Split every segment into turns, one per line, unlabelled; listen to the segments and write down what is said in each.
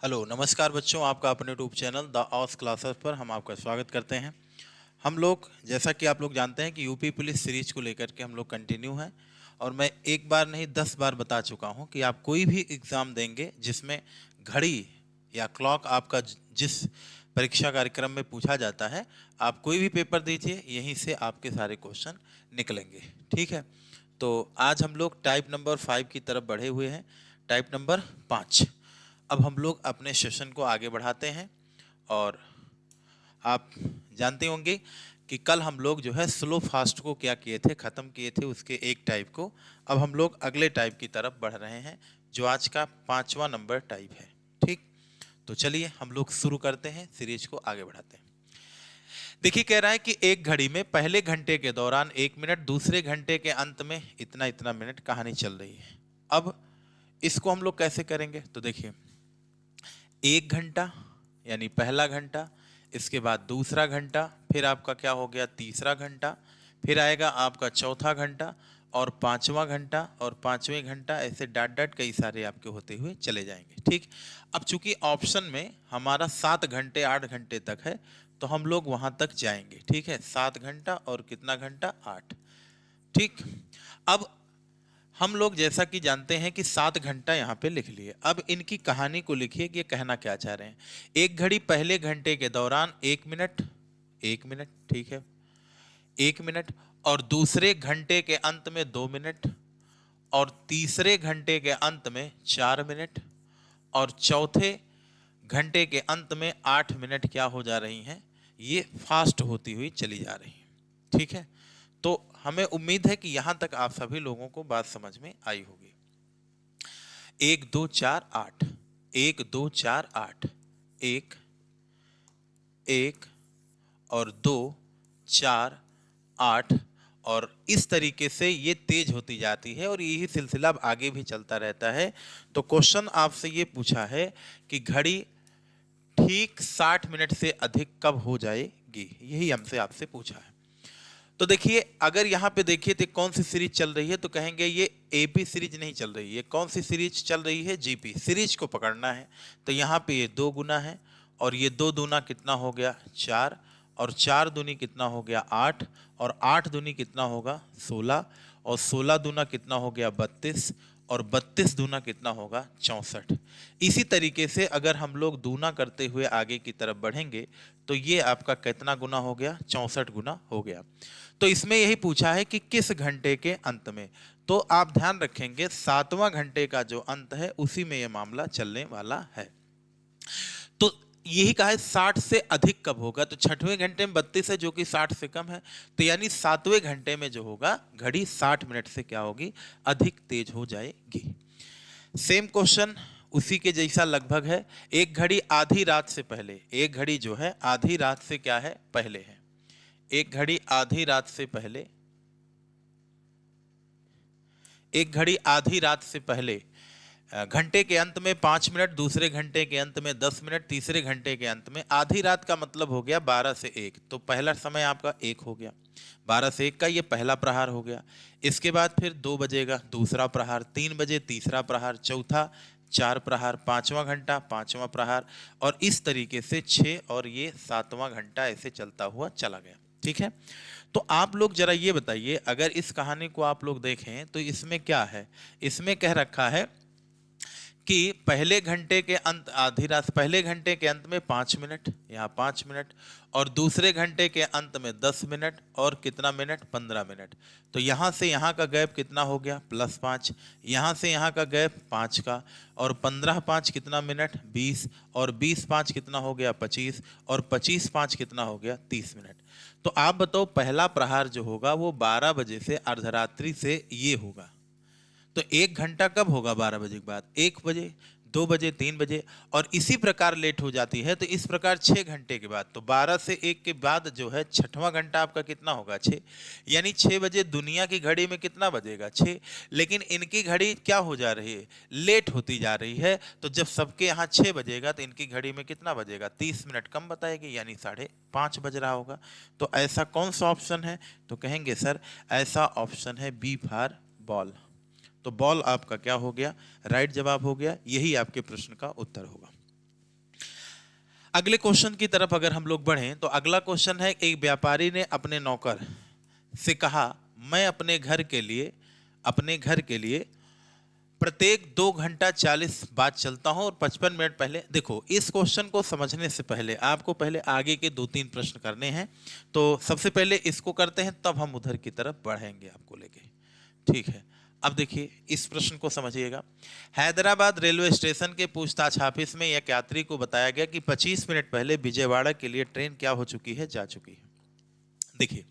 Hello नमस्कार बच्चों, आपका अपने यूट्यूब चैनल द ऑस क्लासेस पर हम आपका स्वागत करते हैं। हम लोग जैसा कि आप लोग जानते हैं कि यूपी पुलिस सीरीज को लेकर के हम लोग कंटिन्यू हैं और मैं एक बार नहीं 10 बार बता चुका हूं कि आप कोई भी एग्ज़ाम देंगे जिसमें घड़ी या क्लॉक आपका जिस परीक्षा कार्यक्रम में पूछा जाता है, आप कोई भी पेपर दीजिए, यहीं से आपके सारे क्वेश्चन निकलेंगे। ठीक है, तो आज हम लोग टाइप नंबर 5 की तरफ बढ़े हुए हैं, टाइप नंबर 5। अब हम लोग अपने सेशन को आगे बढ़ाते हैं और आप जानते होंगे कि कल हम लोग जो है स्लो फास्ट को क्या किए थे, ख़त्म किए थे उसके एक टाइप को। अब हम लोग अगले टाइप की तरफ बढ़ रहे हैं जो आज का 5वां नंबर टाइप है। ठीक, तो चलिए हम लोग शुरू करते हैं, सीरीज को आगे बढ़ाते हैं। देखिए कह रहा है कि एक घड़ी में पहले घंटे के दौरान 1 मिनट, दूसरे घंटे के अंत में इतना इतना मिनट कहानी चल रही है। अब इसको हम लोग कैसे करेंगे, तो देखिए 1 घंटा यानी पहला घंटा, इसके बाद दूसरा घंटा, फिर आपका क्या हो गया तीसरा घंटा, फिर आएगा आपका चौथा घंटा और 5वां घंटा और 5वें घंटा, ऐसे डाट डाट कई सारे आपके होते हुए चले जाएंगे। ठीक, अब चूंकि ऑप्शन में हमारा 7 घंटे 8 घंटे तक है तो हम लोग वहां तक जाएंगे। ठीक है, 7 घंटा और कितना घंटा 8। ठीक, अब हम लोग जैसा कि जानते हैं कि 7 घंटा यहाँ पे लिख लिए। अब इनकी कहानी को लिखिए कि ये कहना क्या चाह रहे हैं। एक घड़ी पहले घंटे के दौरान 1 मिनट, 1 मिनट, ठीक है, 1 मिनट, और दूसरे घंटे के अंत में 2 मिनट, और तीसरे घंटे के अंत में 4 मिनट, और चौथे घंटे के अंत में 8 मिनट क्या हो जा रही हैं, ये फास्ट होती हुई चली जा रही हैं। ठीक है, तो हमें उम्मीद है कि यहां तक आप सभी लोगों को बात समझ में आई होगी। 1 2 4 8, 1 2 4 8, 1, 1 और 2 4 8, और इस तरीके से ये तेज होती जाती है और यही सिलसिला अब आगे भी चलता रहता है। तो क्वेश्चन आपसे ये पूछा है कि घड़ी ठीक 60 मिनट से अधिक कब हो जाएगी, यही हमसे आपसे पूछा है। तो देखिए अगर यहाँ पे देखिए तो कौन सी सीरीज चल रही है, तो कहेंगे ये एपी सीरीज नहीं चल रही है। कौन सी सीरीज चल रही है, जीपी सीरीज को पकड़ना है। तो यहाँ पे ये 2 गुना है और ये 2 दूना कितना हो गया 4, और 4 दूनी कितना हो गया 8, और 8 दूनी कितना होगा 16, और 16 दूना कितना हो गया 32, और 32 दूना कितना होगा 64। इसी तरीके से अगर हम लोग दूना करते हुए आगे की तरफ बढ़ेंगे तो ये आपका कितना गुना हो गया 64 गुना हो गया। तो इसमें यही पूछा है कि किस घंटे के अंत में। तो आप ध्यान रखेंगे 7वां घंटे का जो अंत है उसी में यह मामला चलने वाला है। तो यही कहा है 60 से अधिक कब होगा, तो 6वें घंटे में 32 है जो कि 60 से कम है, तो यानी 7वें घंटे में जो होगा घड़ी 60 मिनट से क्या होगी अधिक तेज हो जाएगी। सेम क्वेश्चन उसी के जैसा लगभग है। एक घड़ी आधी रात से पहले, एक घड़ी जो है आधी रात से क्या है पहले है, एक घड़ी आधी रात से पहले, एक घड़ी आधी रात से पहले घंटे के अंत में 5 मिनट, दूसरे घंटे के अंत में 10 मिनट, तीसरे घंटे के अंत में, आधी रात का मतलब हो गया 12 से 1, तो पहला समय आपका 1 हो गया, 12 से 1 का ये पहला प्रहार हो गया। इसके बाद फिर 2 बजेगा दूसरा प्रहार, 3 बजे तीसरा प्रहार, चौथा 4 प्रहार, 5वां घंटा 5वां प्रहार, और इस तरीके से 6 और ये 7वां घंटा ऐसे चलता हुआ चला गया। ठीक है, तो आप लोग जरा ये बताइए, अगर इस कहानी को आप लोग देखें तो इसमें क्या है, इसमें कह रखा है कि पहले घंटे के अंत आधी रात, पहले घंटे के अंत में 5 मिनट, यहाँ 5 मिनट, और दूसरे घंटे के अंत में 10 मिनट, और कितना मिनट 15 मिनट। तो यहाँ से यहाँ का गैप कितना हो गया +5, यहाँ से यहाँ का गैप 5 का, और 15 5 कितना मिनट 20, और 20 5 कितना हो गया 25, और 25 5 कितना हो गया 30 मिनट। तो आप बताओ पहला प्रहार जो होगा वो 12 बजे से अर्धरात्रि से ये होगा, तो 1 घंटा कब होगा 12 बजे के बाद 1 बजे, 2 बजे, 3 बजे, और इसी प्रकार लेट हो जाती है तो इस प्रकार 6 घंटे के बाद, तो 12 से 1 के बाद जो है 6वां घंटा आपका कितना होगा 6, यानी 6 बजे दुनिया की घड़ी में कितना बजेगा 6, लेकिन इनकी घड़ी क्या हो जा रही है लेट होती जा रही है। तो जब सबके यहाँ 6 बजेगा तो इनकी घड़ी में कितना बजेगा 30 मिनट कम बताएगी, यानी 5:30 बज रहा होगा। तो ऐसा कौन सा ऑप्शन है, तो कहेंगे सर ऐसा ऑप्शन है बी फॉर बॉल। तो बॉल आपका क्या हो गया राइट जवाब हो गया, यही आपके प्रश्न का उत्तर होगा। अगले क्वेश्चन की तरफ अगर हम लोग बढ़ें तो अगला क्वेश्चन है, एक व्यापारी ने अपने नौकर से कहा, मैं अपने घर के लिए प्रत्येक 2 घंटा 40 बाद चलता हूं और 55 मिनट पहले। देखो, इस क्वेश्चन को समझने से पहले आपको पहले आगे के 2-3 प्रश्न करने हैं, तो सबसे पहले इसको करते हैं, तब हम उधर की तरफ बढ़ेंगे आपको लेके। ठीक है, अब देखिए इस प्रश्न को समझिएगा। हैदराबाद रेलवे स्टेशन के पूछताछ ऑफिस में एक यात्री को बताया गया कि 25 मिनट पहले विजयवाड़ा के लिए ट्रेन क्या हो चुकी है, जा चुकी है। देखिए,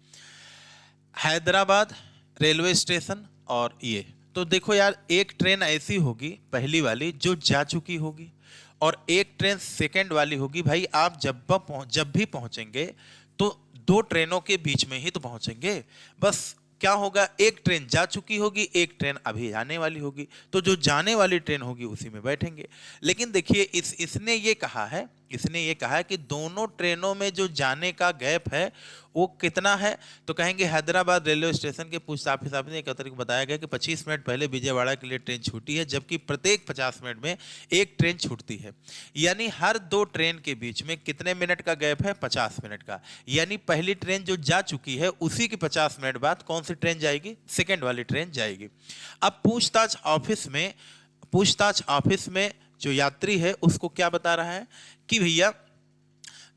हैदराबाद रेलवे स्टेशन और ये, तो देखो यार, एक ट्रेन ऐसी होगी पहली वाली जो जा चुकी होगी, और एक ट्रेन सेकंड वाली होगी। भाई आप जब भी पहुंचेंगे तो 2 ट्रेनों के बीच में ही तो पहुंचेंगे। बस क्या होगा, एक ट्रेन जा चुकी होगी, एक ट्रेन अभी आने वाली होगी, तो जो जाने वाली ट्रेन होगी उसी में बैठेंगे। लेकिन देखिए इसने ये कहा है कि दोनों ट्रेनों में जो जाने का गैप है वो कितना है, तो कहेंगे हैदराबाद रेलवे स्टेशन के पूछताछ ऑफिस ने एक को बताया गया कि 25 मिनट पहले विजयवाड़ा के लिए ट्रेन छूटी है, जबकि प्रत्येक 50 मिनट में एक ट्रेन छूटती है। यानी हर 2 ट्रेन के बीच में कितने मिनट का गैप है, 50 मिनट का। यानी पहली ट्रेन जो जा चुकी है उसी के 50 मिनट बाद कौन सी ट्रेन जाएगी, सेकेंड वाली ट्रेन जाएगी। अब पूछताछ ऑफिस में जो यात्री है उसको क्या बता रहा है कि भैया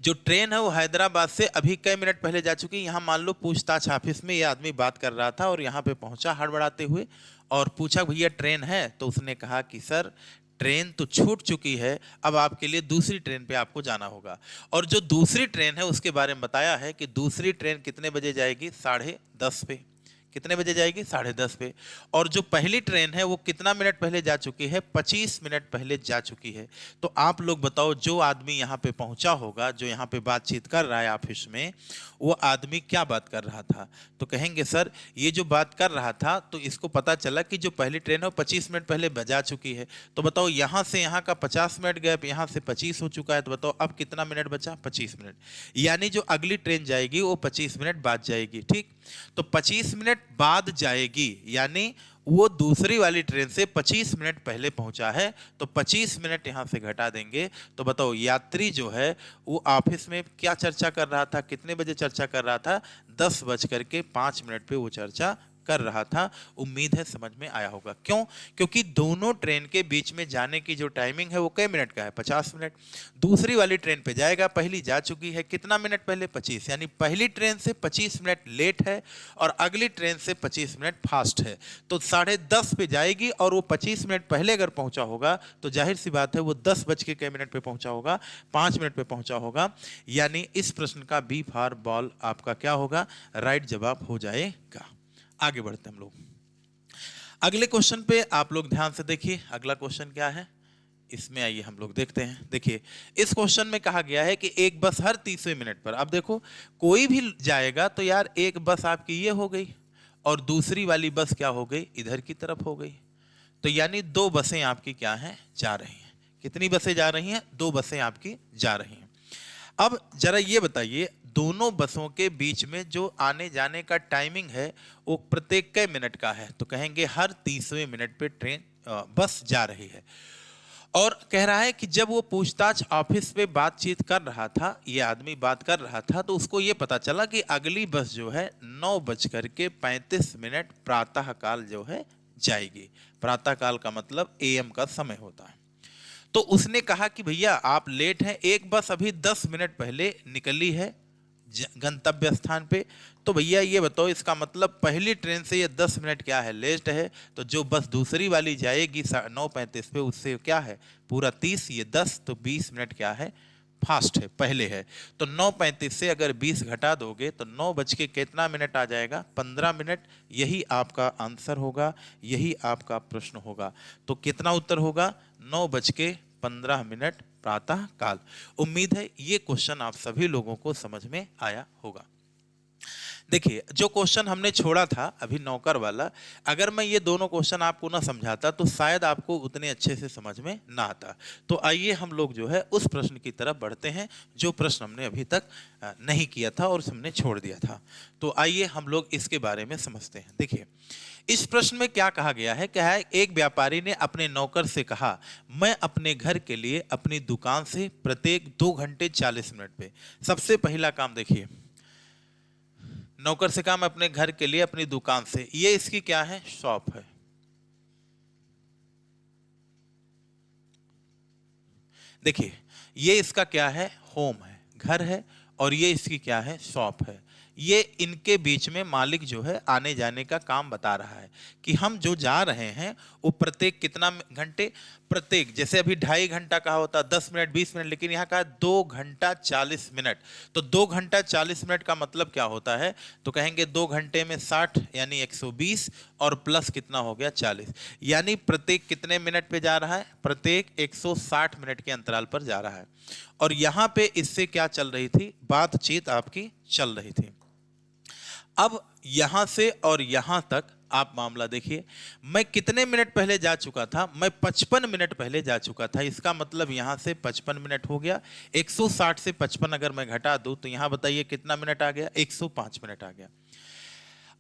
जो ट्रेन है वो हैदराबाद से अभी कई मिनट पहले जा चुकी है। यहाँ मान लो पूछताछ ऑफिस में ये आदमी बात कर रहा था और यहाँ पे पहुंचा हड़बड़ाते हुए और पूछा, भैया ट्रेन है? तो उसने कहा कि सर ट्रेन तो छूट चुकी है, अब आपके लिए दूसरी ट्रेन पे आपको जाना होगा। और जो दूसरी ट्रेन है उसके बारे में बताया है कि दूसरी ट्रेन कितने बजे जाएगी, 10:30 पे। कितने बजे जाएगी, 10:30 पे। और जो पहली ट्रेन है वो कितना मिनट पहले जा चुकी है, 25 मिनट पहले जा चुकी है। तो आप लोग बताओ, जो आदमी यहाँ पे पहुंचा होगा, जो यहाँ पे बातचीत कर रहा है ऑफिस में, वो आदमी क्या बात कर रहा था? तो कहेंगे सर ये जो बात कर रहा था तो इसको पता चला कि जो पहली ट्रेन है वो 25 मिनट पहले जा चुकी है। तो बताओ यहाँ से यहाँ का 50 मिनट गैप, यहाँ से 25 हो चुका है, तो बताओ अब कितना मिनट बचा, 25 मिनट। यानी जो अगली ट्रेन जाएगी वो 25 मिनट बाद जाएगी। ठीक, तो 25 मिनट बाद जाएगी, यानी वो दूसरी वाली ट्रेन से 25 मिनट पहले पहुंचा है, तो 25 मिनट यहां से घटा देंगे। तो बताओ यात्री जो है वो ऑफिस में क्या चर्चा कर रहा था, कितने बजे चर्चा कर रहा था, 10:05 पे वो चर्चा कर रहा था। उम्मीद है समझ में आया होगा। क्यों? क्योंकि दोनों ट्रेन के बीच में जाने की जो टाइमिंग है वो कई मिनट का है, 50 मिनट। दूसरी वाली ट्रेन पे जाएगा, पहली जा चुकी है, कितना मिनट पहले, 25। यानी पहली ट्रेन से 25 मिनट लेट है और अगली ट्रेन से 25 मिनट फास्ट है। तो 10:30 पे जाएगी और वो 25 मिनट पहले अगर पहुंचा होगा तो जाहिर सी बात है वो 10 बज के कई मिनट पे पहुंचा होगा, 5 मिनट पे पहुंचा होगा। यानी इस प्रश्न का बी फॉर बॉल आपका क्या होगा, राइट जवाब हो जाएगा। आगे बढ़ते हैं हम लोग अगले क्वेश्चन पे। आप लोग ध्यान से देखिए, अगला क्वेश्चन क्या है, इसमें आइए हम लोग देखते हैं। देखिए इस क्वेश्चन में कहा गया है कि एक बस हर 30वें मिनट पर, अब देखो कोई भी जाएगा तो यार एक बस आपकी ये हो गई और दूसरी वाली बस क्या हो गई, इधर की तरफ हो गई। तो यानी 2 बसें आपकी क्या हैं, जा रही हैं। कितनी बसें जा रही हैं, 2 बसें आपकी जा रही हैं। अब जरा ये बताइए, दोनों बसों के बीच में जो आने जाने का टाइमिंग है वो प्रत्येक कई मिनट का है। तो कहेंगे हर 30वें मिनट पे ट्रेन बस जा रही है। और कह रहा है कि जब वो पूछताछ ऑफिस पे बातचीत कर रहा था, ये आदमी बात कर रहा था, तो उसको ये पता चला कि अगली बस जो है 9:35 प्रातःकाल जो है जाएगी। प्रातःकाल का मतलब AM का समय होता है। तो उसने कहा कि भैया आप लेट हैं, एक बस अभी 10 मिनट पहले निकली है गंतव्य स्थान पे। तो भैया ये बताओ, इसका मतलब पहली ट्रेन से ये 10 मिनट क्या है, लेट है। तो जो बस दूसरी वाली जाएगी 9:35 पे, उससे क्या है पूरा 30, ये 10, तो 20 मिनट क्या है, फास्ट है, पहले है। तो 9:35 से अगर 20 घटा दोगे तो 9 बज के कितना मिनट आ जाएगा, 15 मिनट। यही आपका आंसर होगा, यही आपका प्रश्न होगा। तो कितना उत्तर होगा, 9:15 प्रातः काल। उम्मीद है ये क्वेश्चन आप सभी लोगों को समझ में आया होगा। देखिए, जो क्वेश्चन हमने छोड़ा था अभी नौकर वाला, अगर मैं ये दोनों क्वेश्चन आपको ना समझाता तो शायद आपको उतने अच्छे से समझ में ना आता। तो आइए हम लोग जो है उस प्रश्न की तरफ बढ़ते हैं जो प्रश्न हमने अभी तक नहीं किया था और हमने छोड़ दिया था। तो आइए हम लोग इसके बारे में समझते हैं। देखिए, इस प्रश्न में क्या कहा गया है, क्या है, एक व्यापारी ने अपने नौकर से कहा, मैं अपने घर के लिए अपनी दुकान से प्रत्येक 2 घंटे 40 मिनट पे। सबसे पहला काम देखिए, नौकर से कहा मैं अपने घर के लिए अपनी दुकान से, ये इसकी क्या है, शॉप है। देखिए, ये इसका क्या है, होम है, घर है, और ये इसकी क्या है, शॉप है। ये इनके बीच में मालिक जो है आने जाने का काम बता रहा है कि हम जो जा रहे हैं वो प्रत्येक कितना घंटे, प्रत्येक, जैसे अभी 2.5 घंटा कहा होता 10 मिनट 20 मिनट, लेकिन यहाँ कहा 2 घंटा 40 मिनट। तो 2 घंटा 40 मिनट का मतलब क्या होता है, तो कहेंगे 2 घंटे में 60 यानी 120 और प्लस कितना हो गया 40, यानी प्रत्येक कितने मिनट पे जा रहा है, प्रत्येक 160 मिनट के अंतराल पर जा रहा है। और यहाँ पे इससे क्या चल रही थी, बातचीत आपकी चल रही थी। अब यहां से और यहां तक आप मामला देखिए, मैं कितने मिनट पहले जा चुका था, मैं 55 मिनट पहले जा चुका था। इसका मतलब यहां से 55 मिनट हो गया। 160 से 55 अगर मैं घटा दूं तो यहां बताइए कितना मिनट आ गया, 105 मिनट आ गया।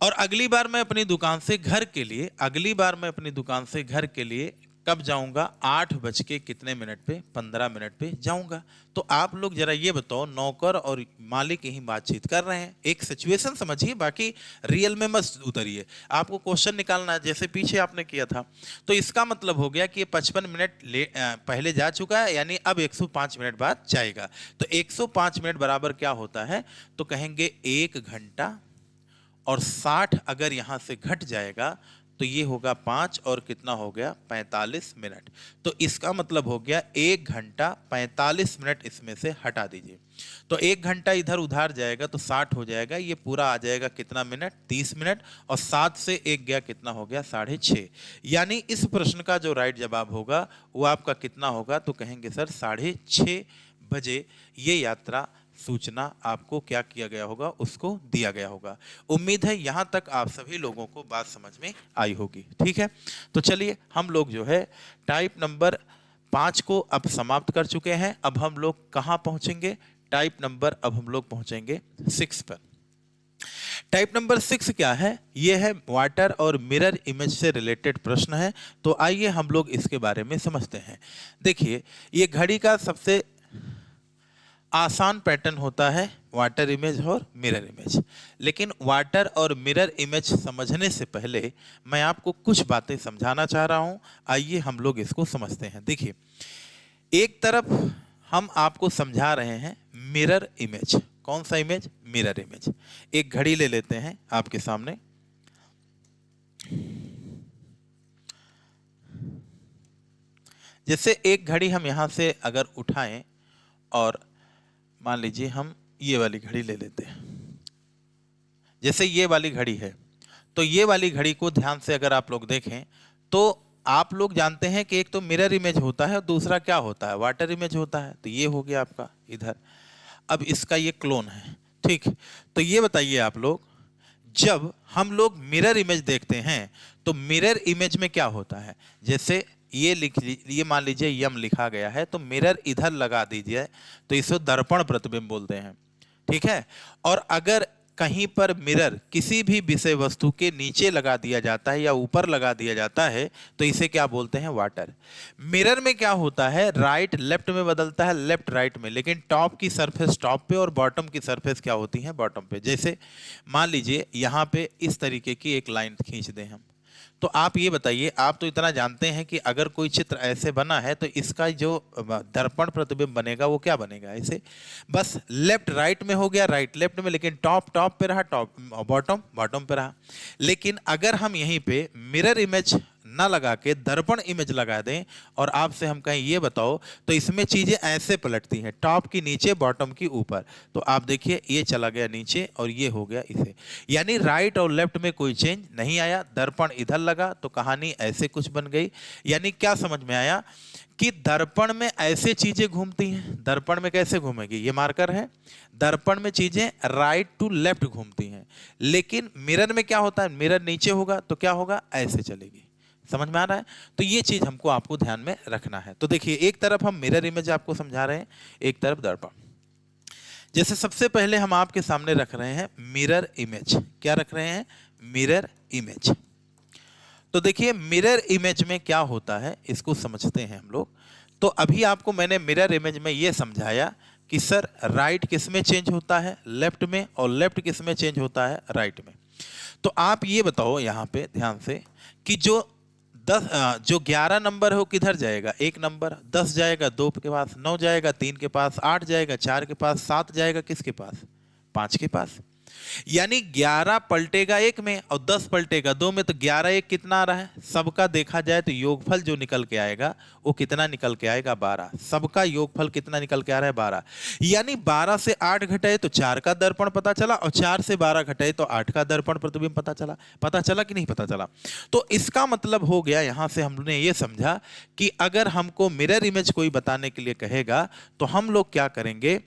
और अगली बार मैं अपनी दुकान से घर के लिए, अगली बार मैं अपनी दुकान से घर के लिए कब जाऊंगा, 8 बज के कितने मिनट पे, 15 मिनट पे जाऊंगा। तो आप लोग जरा ये बताओ, नौकर और मालिक यही बातचीत कर रहे हैं, एक सिचुएशन समझिए, बाकी रियल में मत उतरिए। आपको क्वेश्चन निकालना है जैसे पीछे आपने किया था। तो इसका मतलब हो गया कि ये 55 मिनट पहले जा चुका है, यानी अब 105 मिनट बाद जाएगा। तो 105 मिनट बराबर क्या होता है, तो कहेंगे 1 घंटा, और 60 अगर यहां से घट जाएगा तो ये होगा 5 और कितना हो गया, 45 मिनट। तो इसका मतलब हो गया 1 घंटा 45 मिनट इसमें से हटा दीजिए। तो 1 घंटा इधर उधार जाएगा तो 60 हो जाएगा, ये पूरा आ जाएगा कितना मिनट, 30 मिनट, और 7 से 1 गया कितना हो गया, 6:30। यानी इस प्रश्न का जो राइट जवाब होगा वो आपका कितना होगा, तो कहेंगे सर 6:30 बजे ये यात्रा सूचना आपको क्या किया गया होगा, उसको दिया गया होगा। उम्मीद है यहां तक आप सभी लोगों को बात समझ में आई होगी। ठीक है, तो चलिए हम लोग जो है टाइप नंबर 5 को अब समाप्त कर चुके हैं। अब हम लोग कहां पहुंचेंगे, टाइप नंबर, अब हम लोग पहुंचेंगे 6 पर। टाइप नंबर 6 क्या है, यह है वाटर और मिरर इमेज से रिलेटेड प्रश्न है। तो आइए हम लोग इसके बारे में समझते हैं। देखिए, ये घड़ी का सबसे आसान पैटर्न होता है वाटर इमेज और मिरर इमेज। लेकिन वाटर और मिरर इमेज समझने से पहले मैं आपको कुछ बातें समझाना चाह रहा हूं। आइए हम लोग इसको समझते हैं। देखिए, एक तरफ हम आपको समझा रहे हैं मिरर इमेज। कौन सा इमेज, मिरर इमेज। एक घड़ी ले लेते हैं आपके सामने, जैसे एक घड़ी हम यहां से अगर उठाएं और मान लीजिए हम ये वाली घड़ी ले लेते हैं, जैसे ये वाली घड़ी है, तो ये वाली घड़ी को ध्यान से अगर आप लोग देखें तो आप लोग जानते हैं कि एक तो मिरर इमेज होता है और दूसरा क्या होता है, वाटर इमेज होता है। तो ये हो गया आपका इधर। अब इसका ये क्लोन है, ठीक। तो ये बताइए आप लोग, जब हम लोग मिरर इमेज देखते हैं तो मिरर इमेज में क्या होता है, जैसे ये मान लीजिए यम लिखा गया है, तो मिरर इधर लगा दीजिए तो इसे दर्पण प्रतिबिंब बोलते हैं, ठीक है। और अगर कहीं पर मिरर किसी भी विषय वस्तु के नीचे लगा दिया जाता है या ऊपर लगा दिया जाता है तो इसे क्या बोलते हैं, वाटर। मिरर में क्या होता है, राइट लेफ्ट में बदलता है, लेफ्ट राइट में, लेकिन टॉप की सरफेस टॉप पे और बॉटम की सरफेस क्या होती है, बॉटम पे। जैसे मान लीजिए यहाँ पे इस तरीके की एक लाइन खींच दें हम, तो आप ये बताइए, आप तो इतना जानते हैं कि अगर कोई चित्र ऐसे बना है तो इसका जो दर्पण प्रतिबिंब बनेगा वो क्या बनेगा, ऐसे बस लेफ्ट राइट में हो गया, राइट लेफ्ट में, लेकिन टॉप टॉप पे रहा, टॉप बॉटम बॉटम पे रहा। लेकिन अगर हम यहीं पे मिरर इमेज ना लगा के दर्पण इमेज लगा दें और आपसे हम कहें ये बताओ, तो इसमें चीजें ऐसे पलटती हैं, टॉप की नीचे बॉटम की ऊपर। तो आप देखिए ये चला गया नीचे और ये हो गया इसे, यानी राइट और लेफ्ट में कोई चेंज नहीं आया। दर्पण इधर लगा तो कहानी ऐसे कुछ बन गई। यानी क्या समझ में आया कि दर्पण में ऐसे चीजें घूमती हैं। दर्पण में कैसे घूमेगी, ये मार्कर है, दर्पण में चीजें राइट टू लेफ्ट घूमती हैं। लेकिन मिरर में क्या होता है, मिरर नीचे होगा तो क्या होगा, ऐसे चलेगी। समझ में आ रहा है? तो ये चीज हमको आपको ध्यान में रखना है। तो देखिए, एक तरफ हम मिरर इमेज आपको समझा रहे हैं, एक तरफ दर्पण। जैसे सबसे पहले हम आपके सामने रख रहे हैं मिरर इमेज। क्या रख रहे हैं, मिरर इमेज। तो देखिए, मिरर इमेज में क्या होता है इसको समझते हैं हम लोग। तो अभी आपको मैंने मिरर इमेज में ये समझाया कि सर राइट किस में चेंज होता है, लेफ्ट में, और लेफ्ट किस में चेंज होता है, राइट में। तो आप ये बताओ यहाँ पे ध्यान से कि जो 11 नंबर है वो किधर जाएगा, 1 नंबर, 10 जाएगा 2 के पास, 9 जाएगा 3 के पास, 8 जाएगा 4 के पास, 7 जाएगा किसके पास, 5 के पास। यानी 11 पलटेगा 1 में और 10 पलटेगा 2 में, तो 11 1 कितना आ रहा है, सबका देखा जाए तो योगफल जो निकल के आएगा वो कितना निकल के आएगा, 12। सबका योगफल कितना निकल के आ रहा है, 12। यानी 12 से 8 घटाए तो 4 का दर्पण पता चला, और 4 से 12 घटाए तो 8 का दर्पण प्रतिबिंब पता चला। पता चला कि नहीं पता चला? तो इसका मतलब हो गया, यहां से हमने ये समझा कि अगर हमको मिरर इमेज कोई बताने के लिए कहेगा तो हम लोग क्या करेंगे,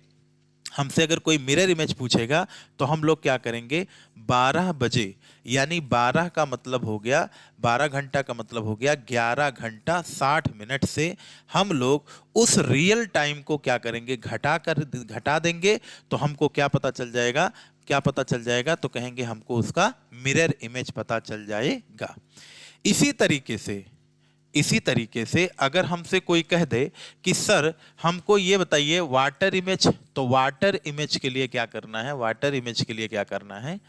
हमसे अगर कोई मिरर इमेज पूछेगा तो हम लोग क्या करेंगे, 12 बजे, यानी 12 का मतलब हो गया, 12 घंटा का मतलब हो गया 11 घंटा 60 मिनट से हम लोग उस रियल टाइम को क्या करेंगे, घटा देंगे। तो हमको क्या पता चल जाएगा, क्या पता चल जाएगा, तो कहेंगे हमको उसका मिरर इमेज पता चल जाएगा। इसी तरीके से अगर हमसे कोई कह दे कि सर हमको ये बताइए वाटर इमेज, तो वाटर इमेज के लिए क्या करना है, वाटर इमेज के लिए क्या करना है,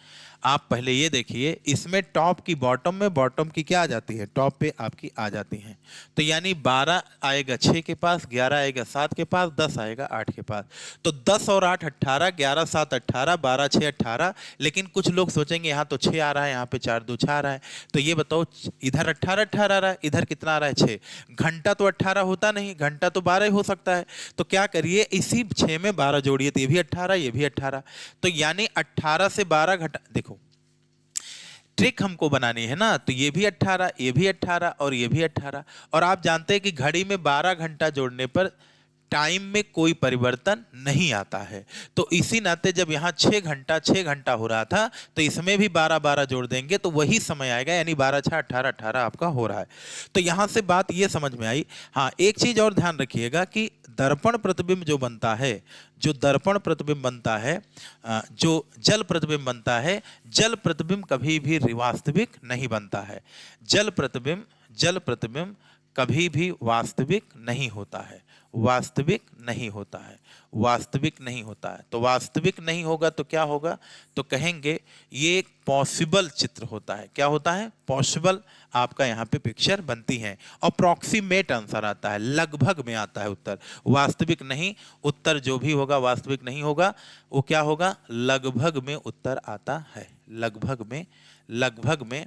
आप पहले ये देखिए, इसमें टॉप की बॉटम में, बॉटम की क्या आ जाती है, टॉप पे आपकी आ जाती है। तो यानी 12 आएगा 6 के पास, 11 आएगा 7 के पास, 10 आएगा 8 के पास। तो 10 और 8 18, 11 7 18, 12 6 18। लेकिन कुछ लोग सोचेंगे यहाँ तो 6 आ रहा है, यहाँ पे 4 2 6 आ रहा है। तो ये बताओ, इधर 18 18 आ रहा है, इधर कितना आ रहा है, 6। घंटा तो 18 होता नहीं, घंटा तो 12 हो सकता है। तो क्या करिए, इसी 6 में 12 जोड़िए, तो ये भी 18, ये भी 18। तो यानी 18 से 12 घटा, देखो ट्रिक हमको बनानी है ना, तो ये भी 18, ये भी 18 और ये भी 18। और आप जानते हैं कि घड़ी में 12 घंटा जोड़ने पर टाइम में कोई परिवर्तन नहीं आता है। तो इसी नाते जब यहाँ 6 घंटा हो रहा था, तो इसमें भी 12 12 जोड़ देंगे तो वही समय आएगा, यानी 12 6 18 18 आपका हो रहा है। तो यहाँ से बात ये समझ में आई। हाँ, एक चीज और ध्यान रखिएगा कि दर्पण प्रतिबिंब जो बनता है, जो दर्पण प्रतिबिंब बनता है, जो जल प्रतिबिंब बनता है, जल प्रतिबिंब कभी भी वास्तविक नहीं बनता है। जल प्रतिबिंब कभी भी वास्तविक नहीं होता है, वास्तविक नहीं होता है, वास्तविक नहीं होता है। तो वास्तविक नहीं होगा तो क्या होगा, तो कहेंगे ये एक पॉसिबल चित्र होता है। क्या होता है, पॉसिबल आपका यहाँ पे पिक्चर बनती है। अप्रॉक्सीमेट आंसर आता है, लगभग में आता है उत्तर, वास्तविक नहीं। उत्तर जो भी होगा वास्तविक नहीं होगा, वो क्या होगा, लगभग में उत्तर आता है। लगभग में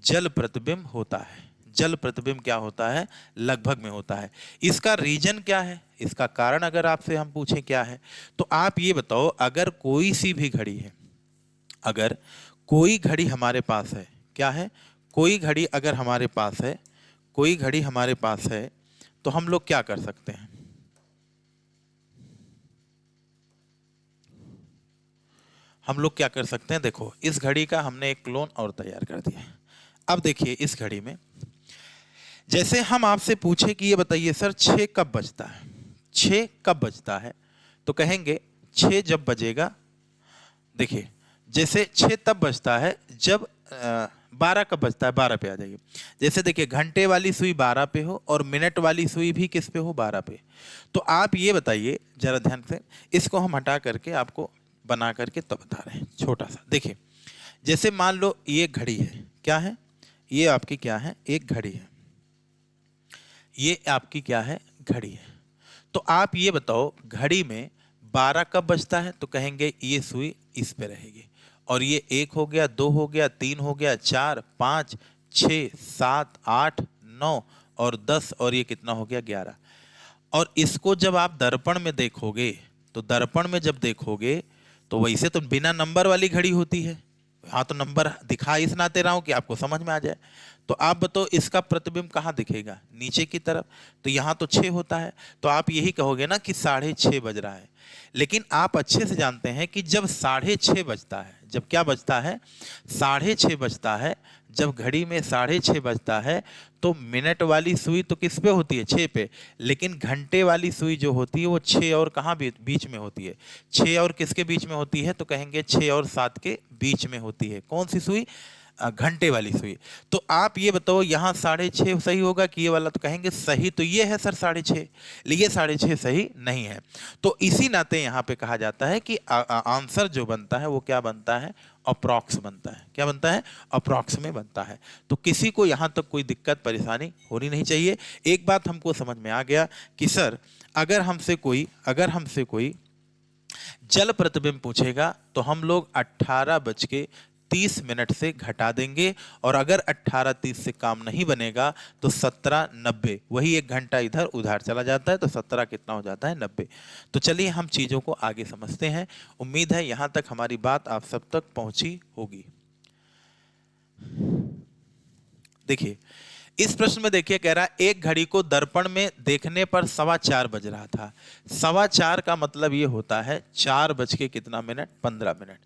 जल प्रतिबिंब होता है। जल प्रतिबिंब क्या होता है, लगभग में होता है। इसका रीजन क्या है, इसका कारण अगर आपसे हम पूछें क्या है, तो आप ये बताओ, अगर कोई सी भी घड़ी है, अगर कोई घड़ी हमारे पास है, क्या है, कोई घड़ी अगर हमारे पास है, कोई घड़ी हमारे पास है, तो हम लोग क्या कर सकते हैं, हम लोग क्या कर सकते हैं, देखो इस घड़ी का हमने एक क्लोन और तैयार कर दिया है। अब देखिए इस घड़ी में जैसे हम आपसे पूछे कि ये बताइए सर 6 कब बजता है, 6 कब बजता है, तो कहेंगे 6 जब बजेगा, देखिए जैसे 6 तब बजता है जब 12 कब बजता है, 12 पे आ जाइए। जैसे देखिए घंटे वाली सुई 12 पे हो और मिनट वाली सुई भी किस पे हो, 12 पे। तो आप ये बताइए जरा ध्यान से, इसको हम हटा करके आपको बना करके तब बता रहे हैं छोटा सा। देखिए जैसे मान लो ये घड़ी है, क्या है, ये आपकी क्या है, एक घड़ी है, ये आपकी क्या है, घड़ी है। तो आप ये बताओ घड़ी में 12 कब बजता है, तो कहेंगे ये सुई इस पे रहेगी, और ये 1 हो गया, 2 हो गया, 3 हो गया, 4 5 6 7 8 9 और 10, और ये कितना हो गया, 11। और इसको जब आप दर्पण में देखोगे, तो दर्पण में जब देखोगे तो वैसे तो बिना नंबर वाली घड़ी होती है, हाँ, तो नंबर दिखा इस नाते रहा हूं कि आपको समझ में आ जाए। तो आप बताओ इसका प्रतिबिंब कहाँ दिखेगा, नीचे की तरफ, तो यहाँ तो 6 होता है, तो आप यही कहोगे ना कि 6:30 बज रहा है। लेकिन आप अच्छे से जानते हैं कि जब 6:30 बजता है, जब क्या बजता है, 6:30 बजता है, जब घड़ी में 6:30 बजता है, तो मिनट वाली सुई तो किस पे होती है, 6 पे, लेकिन घंटे वाली सुई जो होती है वो 6 और कहाँ बीच में होती है, 6 और किसके बीच में होती है, तो कहेंगे 6 और 7 के बीच में होती है। कौन सी सुई, घंटे वाली सुई। तो आप ये बताओ यहाँ 6:30 सही होगा कि ये वाला, तो कहेंगे सही तो ये है सर 6:30, लेकिन ये 6:30 सही नहीं है। तो इसी नाते यहाँ पे कहा जाता है कि आंसर जो बनता है वो क्या बनता है, अप्रॉक्स बनता है। क्या बनता है, अप्रॉक्स में बनता है। तो किसी को यहाँ तक कोई दिक्कत परेशानी होनी नहीं चाहिए। एक बात हमको समझ में आ गया कि सर अगर हमसे कोई जल प्रतिबिंब पूछेगा तो हम लोग 18:30 से घटा देंगे, और अगर 18:30 से काम नहीं बनेगा तो 17:90, वही 1 घंटा इधर उधर चला जाता है, तो 17 कितना हो जाता है, 90। तो चलिए हम चीजों को आगे समझते हैं। उम्मीद है यहां तक हमारी बात आप सब तक पहुंची होगी। देखिए इस प्रश्न में, देखिए कह रहा है एक घड़ी को दर्पण में देखने पर 4:15 बज रहा था। 4:15 का मतलब ये होता है 4 बज के कितना मिनट, 15 मिनट।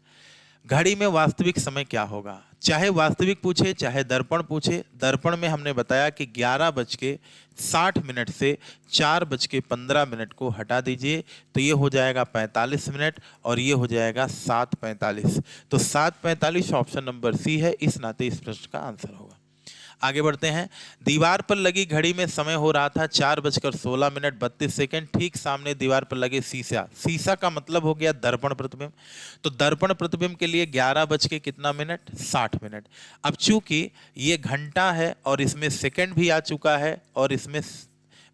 घड़ी में वास्तविक समय क्या होगा, चाहे वास्तविक पूछे चाहे दर्पण पूछे। दर्पण में हमने बताया कि 11:60 से 4:15 को हटा दीजिए, तो ये हो जाएगा 45 मिनट, और ये हो जाएगा 7:45। तो 7:45 ऑप्शन नंबर सी है, इस नाते इस प्रश्न का आंसर होगा। आगे बढ़ते हैं। दीवार पर लगी घड़ी में समय हो रहा था 4:16 ठीक सामने दीवार पर लगे शीशा का मतलब हो गया दर्पण प्रतिबिंब। तो दर्पण प्रतिबिंब के लिए 11 बज के कितना मिनट, 60 मिनट। अब चूंकि ये घंटा है और इसमें सेकंड भी आ चुका है और इसमें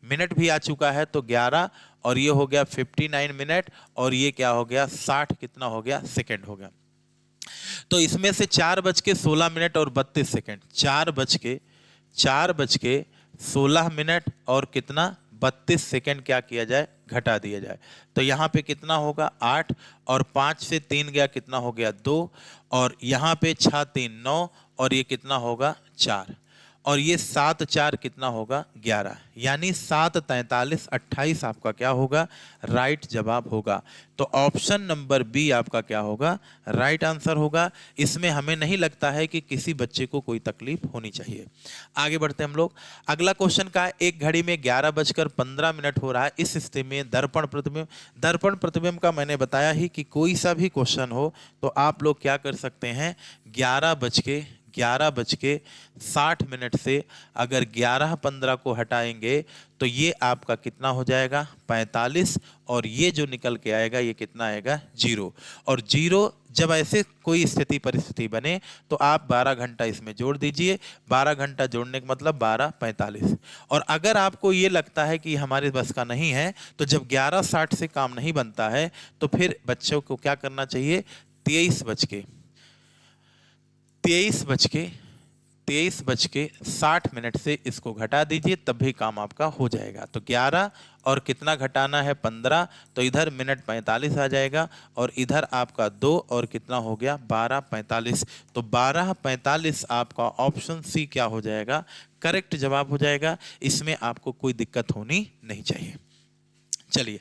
मिनट भी आ चुका है, तो 11 और ये हो गया 59 मिनट, और ये क्या हो गया, 60 कितना हो गया, सेकंड हो गया। तो इसमें से 4:16 और 32 सेकंड, 4:16 और कितना, 32 सेकंड क्या किया जाए, घटा दिया जाए। तो यहाँ पे कितना होगा, 8, और 5 से 3 गया, कितना हो गया, 2, और यहाँ पे 6 3 9, और ये कितना होगा, 4, और ये 7 4 कितना होगा, 11, यानी 7 43 28 आपका क्या होगा, राइट जवाब होगा। तो ऑप्शन नंबर बी आपका क्या होगा, राइट आंसर होगा। इसमें हमें नहीं लगता है कि किसी बच्चे को कोई तकलीफ होनी चाहिए। आगे बढ़ते हैं हम लोग। अगला क्वेश्चन का है, एक घड़ी में 11:15 हो रहा है, इस स्थिति में दर्पण प्रतिबिंब का मैंने बताया ही कि कोई सा भी क्वेश्चन हो तो आप लोग क्या कर सकते हैं, 11:60 से अगर 11:15 को हटाएंगे तो ये आपका कितना हो जाएगा, 45, और ये जो निकल के आएगा ये कितना आएगा, 0। और 0 जब ऐसे कोई स्थिति परिस्थिति बने तो आप 12 घंटा इसमें जोड़ दीजिए। 12 घंटा जोड़ने का मतलब 12:45। और अगर आपको ये लगता है कि हमारे बस का नहीं है, तो जब 11:60 से काम नहीं बनता है तो फिर बच्चों को क्या करना चाहिए, 23:60 से इसको घटा दीजिए, तब भी काम आपका हो जाएगा। तो 11 और कितना घटाना है, 15, तो इधर मिनट 45 आ जाएगा, और इधर आपका 2 और कितना हो गया, 12:45। तो 12:45 आपका ऑप्शन सी क्या हो जाएगा, करेक्ट जवाब हो जाएगा। इसमें आपको कोई दिक्कत होनी नहीं चाहिए। चलिए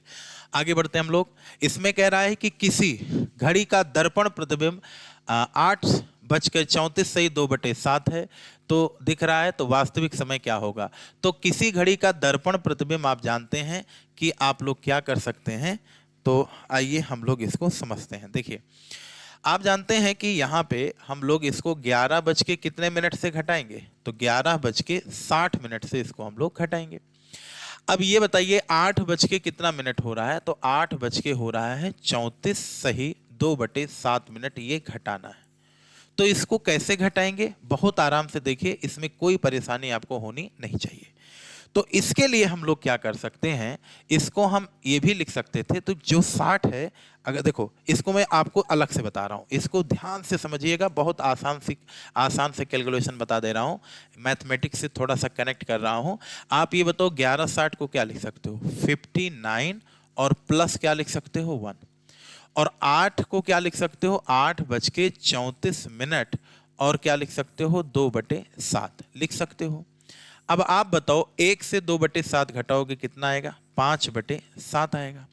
आगे बढ़ते हैं हम लोग। इसमें कह रहा है कि किसी घड़ी का दर्पण प्रतिबिंब 8:34 सही 2/7 है, तो दिख रहा है, तो वास्तविक समय क्या होगा। तो किसी घड़ी का दर्पण प्रतिबिंब आप जानते हैं कि आप लोग क्या कर सकते हैं, तो आइए हम लोग इसको समझते हैं। देखिए आप जानते हैं कि यहाँ पे हम लोग इसको 11 बज के कितने मिनट से घटाएंगे, तो 11:60 से इसको हम लोग घटाएंगे। अब ये बताइए 8 बज के कितना मिनट हो रहा है, तो 8 बज के हो रहा है 34 सही 2/7 ये घटाना है। तो इसको कैसे घटाएंगे, बहुत आराम से देखिए, इसमें कोई परेशानी आपको होनी नहीं चाहिए। तो इसके लिए हम लोग क्या कर सकते हैं, इसको हम ये भी लिख सकते थे, तो जो 60 है, अगर देखो इसको मैं आपको अलग से बता रहा हूँ, इसको ध्यान से समझिएगा, बहुत आसान से कैलकुलेशन बता दे रहा हूँ, मैथमेटिक्स से थोड़ा सा कनेक्ट कर रहा हूँ। आप ये बताओ 11:60 को क्या लिख सकते हो, 59, और प्लस क्या लिख सकते हो, 1, और 8 को क्या लिख सकते हो, 8:34 और क्या लिख सकते हो, 2/7 लिख सकते हो। अब आप बताओ 1 से 2/7 घटाओगे कितना आएगा, 5/7 आएगा।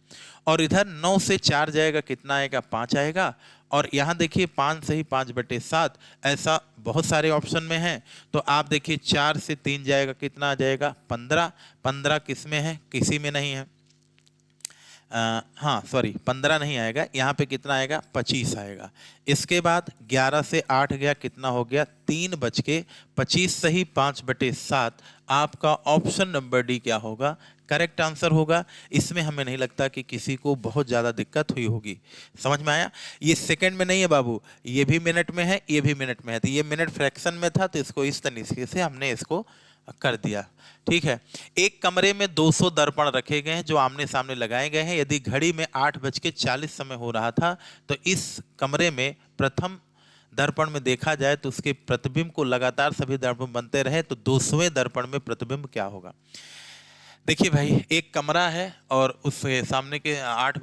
और इधर 9 से 4 जाएगा कितना आएगा, 5 आएगा। और यहाँ देखिए 5 से ही 5/7, ऐसा बहुत सारे ऑप्शन में है। तो आप देखिए 4 से 3 जाएगा कितना आ जाएगा, 15। 15 किस में है, किसी में नहीं है। हाँ सॉरी 15 नहीं आएगा, यहाँ पे कितना आएगा, 25 आएगा। इसके बाद 11 से 8 गया कितना हो गया, 3:25 सही 5/7। आपका ऑप्शन नंबर डी क्या होगा, करेक्ट आंसर होगा। इसमें हमें नहीं लगता कि किसी को बहुत ज़्यादा दिक्कत हुई होगी। समझ में आया। ये सेकंड में नहीं है बाबू, ये भी मिनट में है, ये भी मिनट में है। तो ये मिनट फ्रैक्शन में था, तो इसको इस तरीके से हमने इसको कर दिया। ठीक है। एक कमरे में 200 दर्पण रखे गए हैं जो आमने सामने लगाए गए हैं। यदि घड़ी में 8:40 समय हो रहा था तो इस कमरे में प्रथम दर्पण में देखा जाए तो उसके प्रतिबिंब को लगातार सभी दर्पण बनते रहे तो 200वें दर्पण में प्रतिबिंब क्या होगा। देखिए भाई, एक कमरा है और उसके सामने के 8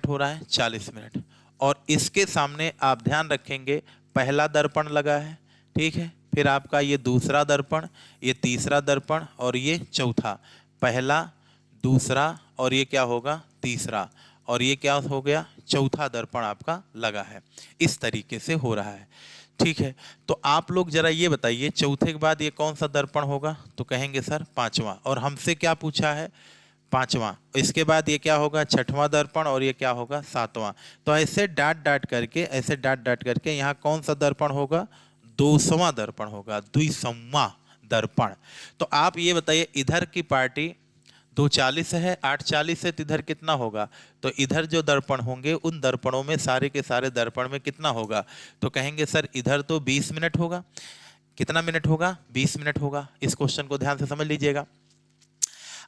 हो रहा है, 40 मिनट। और इसके सामने आप ध्यान रखेंगे पहला दर्पण लगा है, ठीक है। फिर आपका ये दूसरा दर्पण, ये तीसरा दर्पण और ये चौथा। पहला, दूसरा और ये क्या होगा, तीसरा। और ये क्या हो गया, चौथा दर्पण आपका लगा है। इस तरीके से हो रहा है। ठीक है। तो आप लोग जरा ये बताइए चौथे के बाद ये कौन सा दर्पण होगा, तो कहेंगे सर पांचवा। और हमसे क्या पूछा है, पांचवा। इसके बाद ये क्या होगा, छठवां दर्पण और ये क्या होगा, सातवां। तो ऐसे डाट डाट करके, ऐसे डाट डाट करके यहाँ कौन सा दर्पण होगा, 200वां दर्पण होगा, 200वां दर्पण। तो आप ये बताइए इधर की पार्टी 240 है, 840 है, तो इधर कितना होगा। तो इधर जो दर्पण होंगे उन दर्पणों में सारे के सारे दर्पण में कितना होगा, तो कहेंगे सर इधर तो 20 मिनट होगा। कितना मिनट होगा, 20 मिनट होगा। इस क्वेश्चन को ध्यान से समझ लीजिएगा।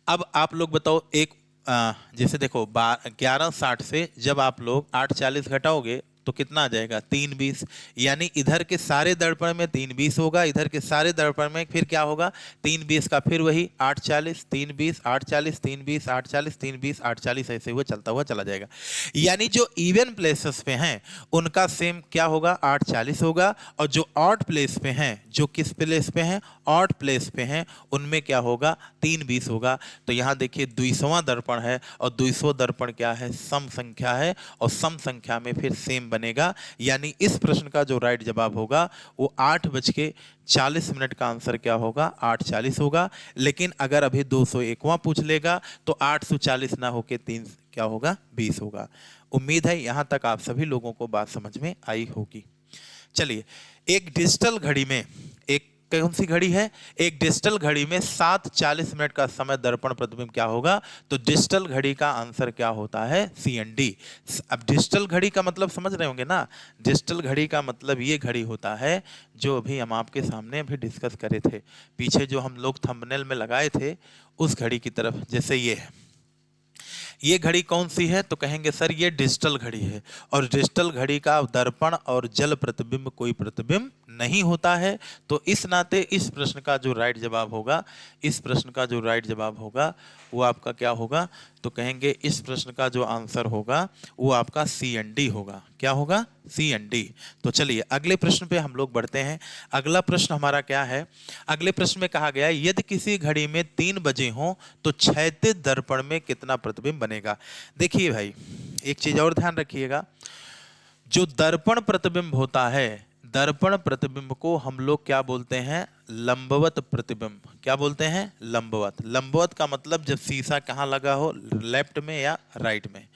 अब आप लोग बताओ, एक जैसे देखो 11:60 से जब आप लोग 8:40 घटाओगे तो कितना आ जाएगा, 3:20। यानी इधर के सारे दर्पण में 3:20 होगा, इधर के सारे दर्पण में फिर क्या होगा, 3:20 का फिर वही 8:40, 3:20, 8:40, 3:20, 8:40, 3:20, 8:40, ऐसे हुआ चलता हुआ चला जाएगा। यानी जो इवन प्लेसेस पे हैं उनका सेम क्या होगा, 8:40 होगा। और जो ऑड प्लेस पे हैं, जो किस प्लेस पे हैं, ऑड प्लेस पे हैं, उनमें क्या होगा, 3:20 होगा। तो यहाँ देखिए 200वां दर्पण है और 200 दर्पण क्या है, सम संख्या है। और सम संख्या में फिर सेम बनेगा। यानी इस प्रश्न का जो राइट जवाब होगा वो 8:40 का आंसर क्या होगा, 8:40 होगा। लेकिन अगर अभी 201वां पूछ लेगा तो 840 ना होके 3 क्या होगा, 20 होगा। उम्मीद है यहां तक आप सभी लोगों को बात समझ में आई होगी। चलिए, एक डिजिटल घड़ी में, एक कौन सी घड़ी है, एक डिजिटल घड़ी में 7:40 का समय दर्पण प्रतिबिंब क्या होगा। तो डिजिटल घड़ी का आंसर क्या होता है, CND। अब डिजिटल घड़ी का मतलब समझ रहे होंगे ना। डिजिटल घड़ी का मतलब ये घड़ी होता है जो अभी हम आपके सामने अभी डिस्कस करे थे, पीछे जो हम लोग थंबनेल में लगाए थे उस घड़ी की तरफ। जैसे ये है, ये घड़ी कौन सी है, तो कहेंगे सर ये डिजिटल घड़ी है। और डिजिटल घड़ी का दर्पण और जल प्रतिबिंब कोई प्रतिबिंब नहीं होता है। तो इस नाते इस प्रश्न का जो राइट जवाब होगा, इस प्रश्न का जो राइट जवाब होगा वो आपका क्या होगा, तो कहेंगे इस प्रश्न का जो आंसर होगा वो आपका CND होगा। क्या होगा, CND। तो चलिए अगले प्रश्न पे हम लोग बढ़ते हैं। अगला प्रश्न हमारा क्या है, अगले प्रश्न में कहा गया है यदि किसी घड़ी में 3 बजे हो तो क्षैतिज दर्पण में कितना प्रतिबिंब बनेगा। देखिए भाई, एक चीज और ध्यान रखिएगा, जो दर्पण प्रतिबिंब होता है, दर्पण प्रतिबिंब को हम लोग क्या बोलते हैं, लंबवत प्रतिबिंब। क्या बोलते हैं, लंबवत। लंबवत का मतलब जब शीशा कहाँ लगा हो, लेफ्ट में या राइट में।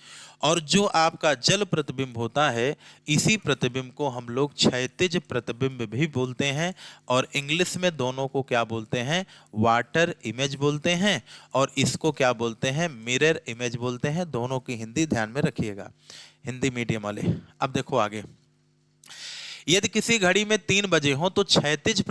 और जो आपका जल प्रतिबिंब होता है, इसी प्रतिबिंब को हम लोग क्षैतिज प्रतिबिंब भी बोलते हैं। और इंग्लिश में दोनों को क्या बोलते हैं, वाटर इमेज बोलते हैं। और इसको क्या बोलते हैं, मिरर इमेज बोलते हैं। दोनों की हिंदी ध्यान में रखिएगा, हिंदी मीडियम वाले। अब देखो आगे, यदि किसी घड़ी में 3 बजे हो तो क्षैतिज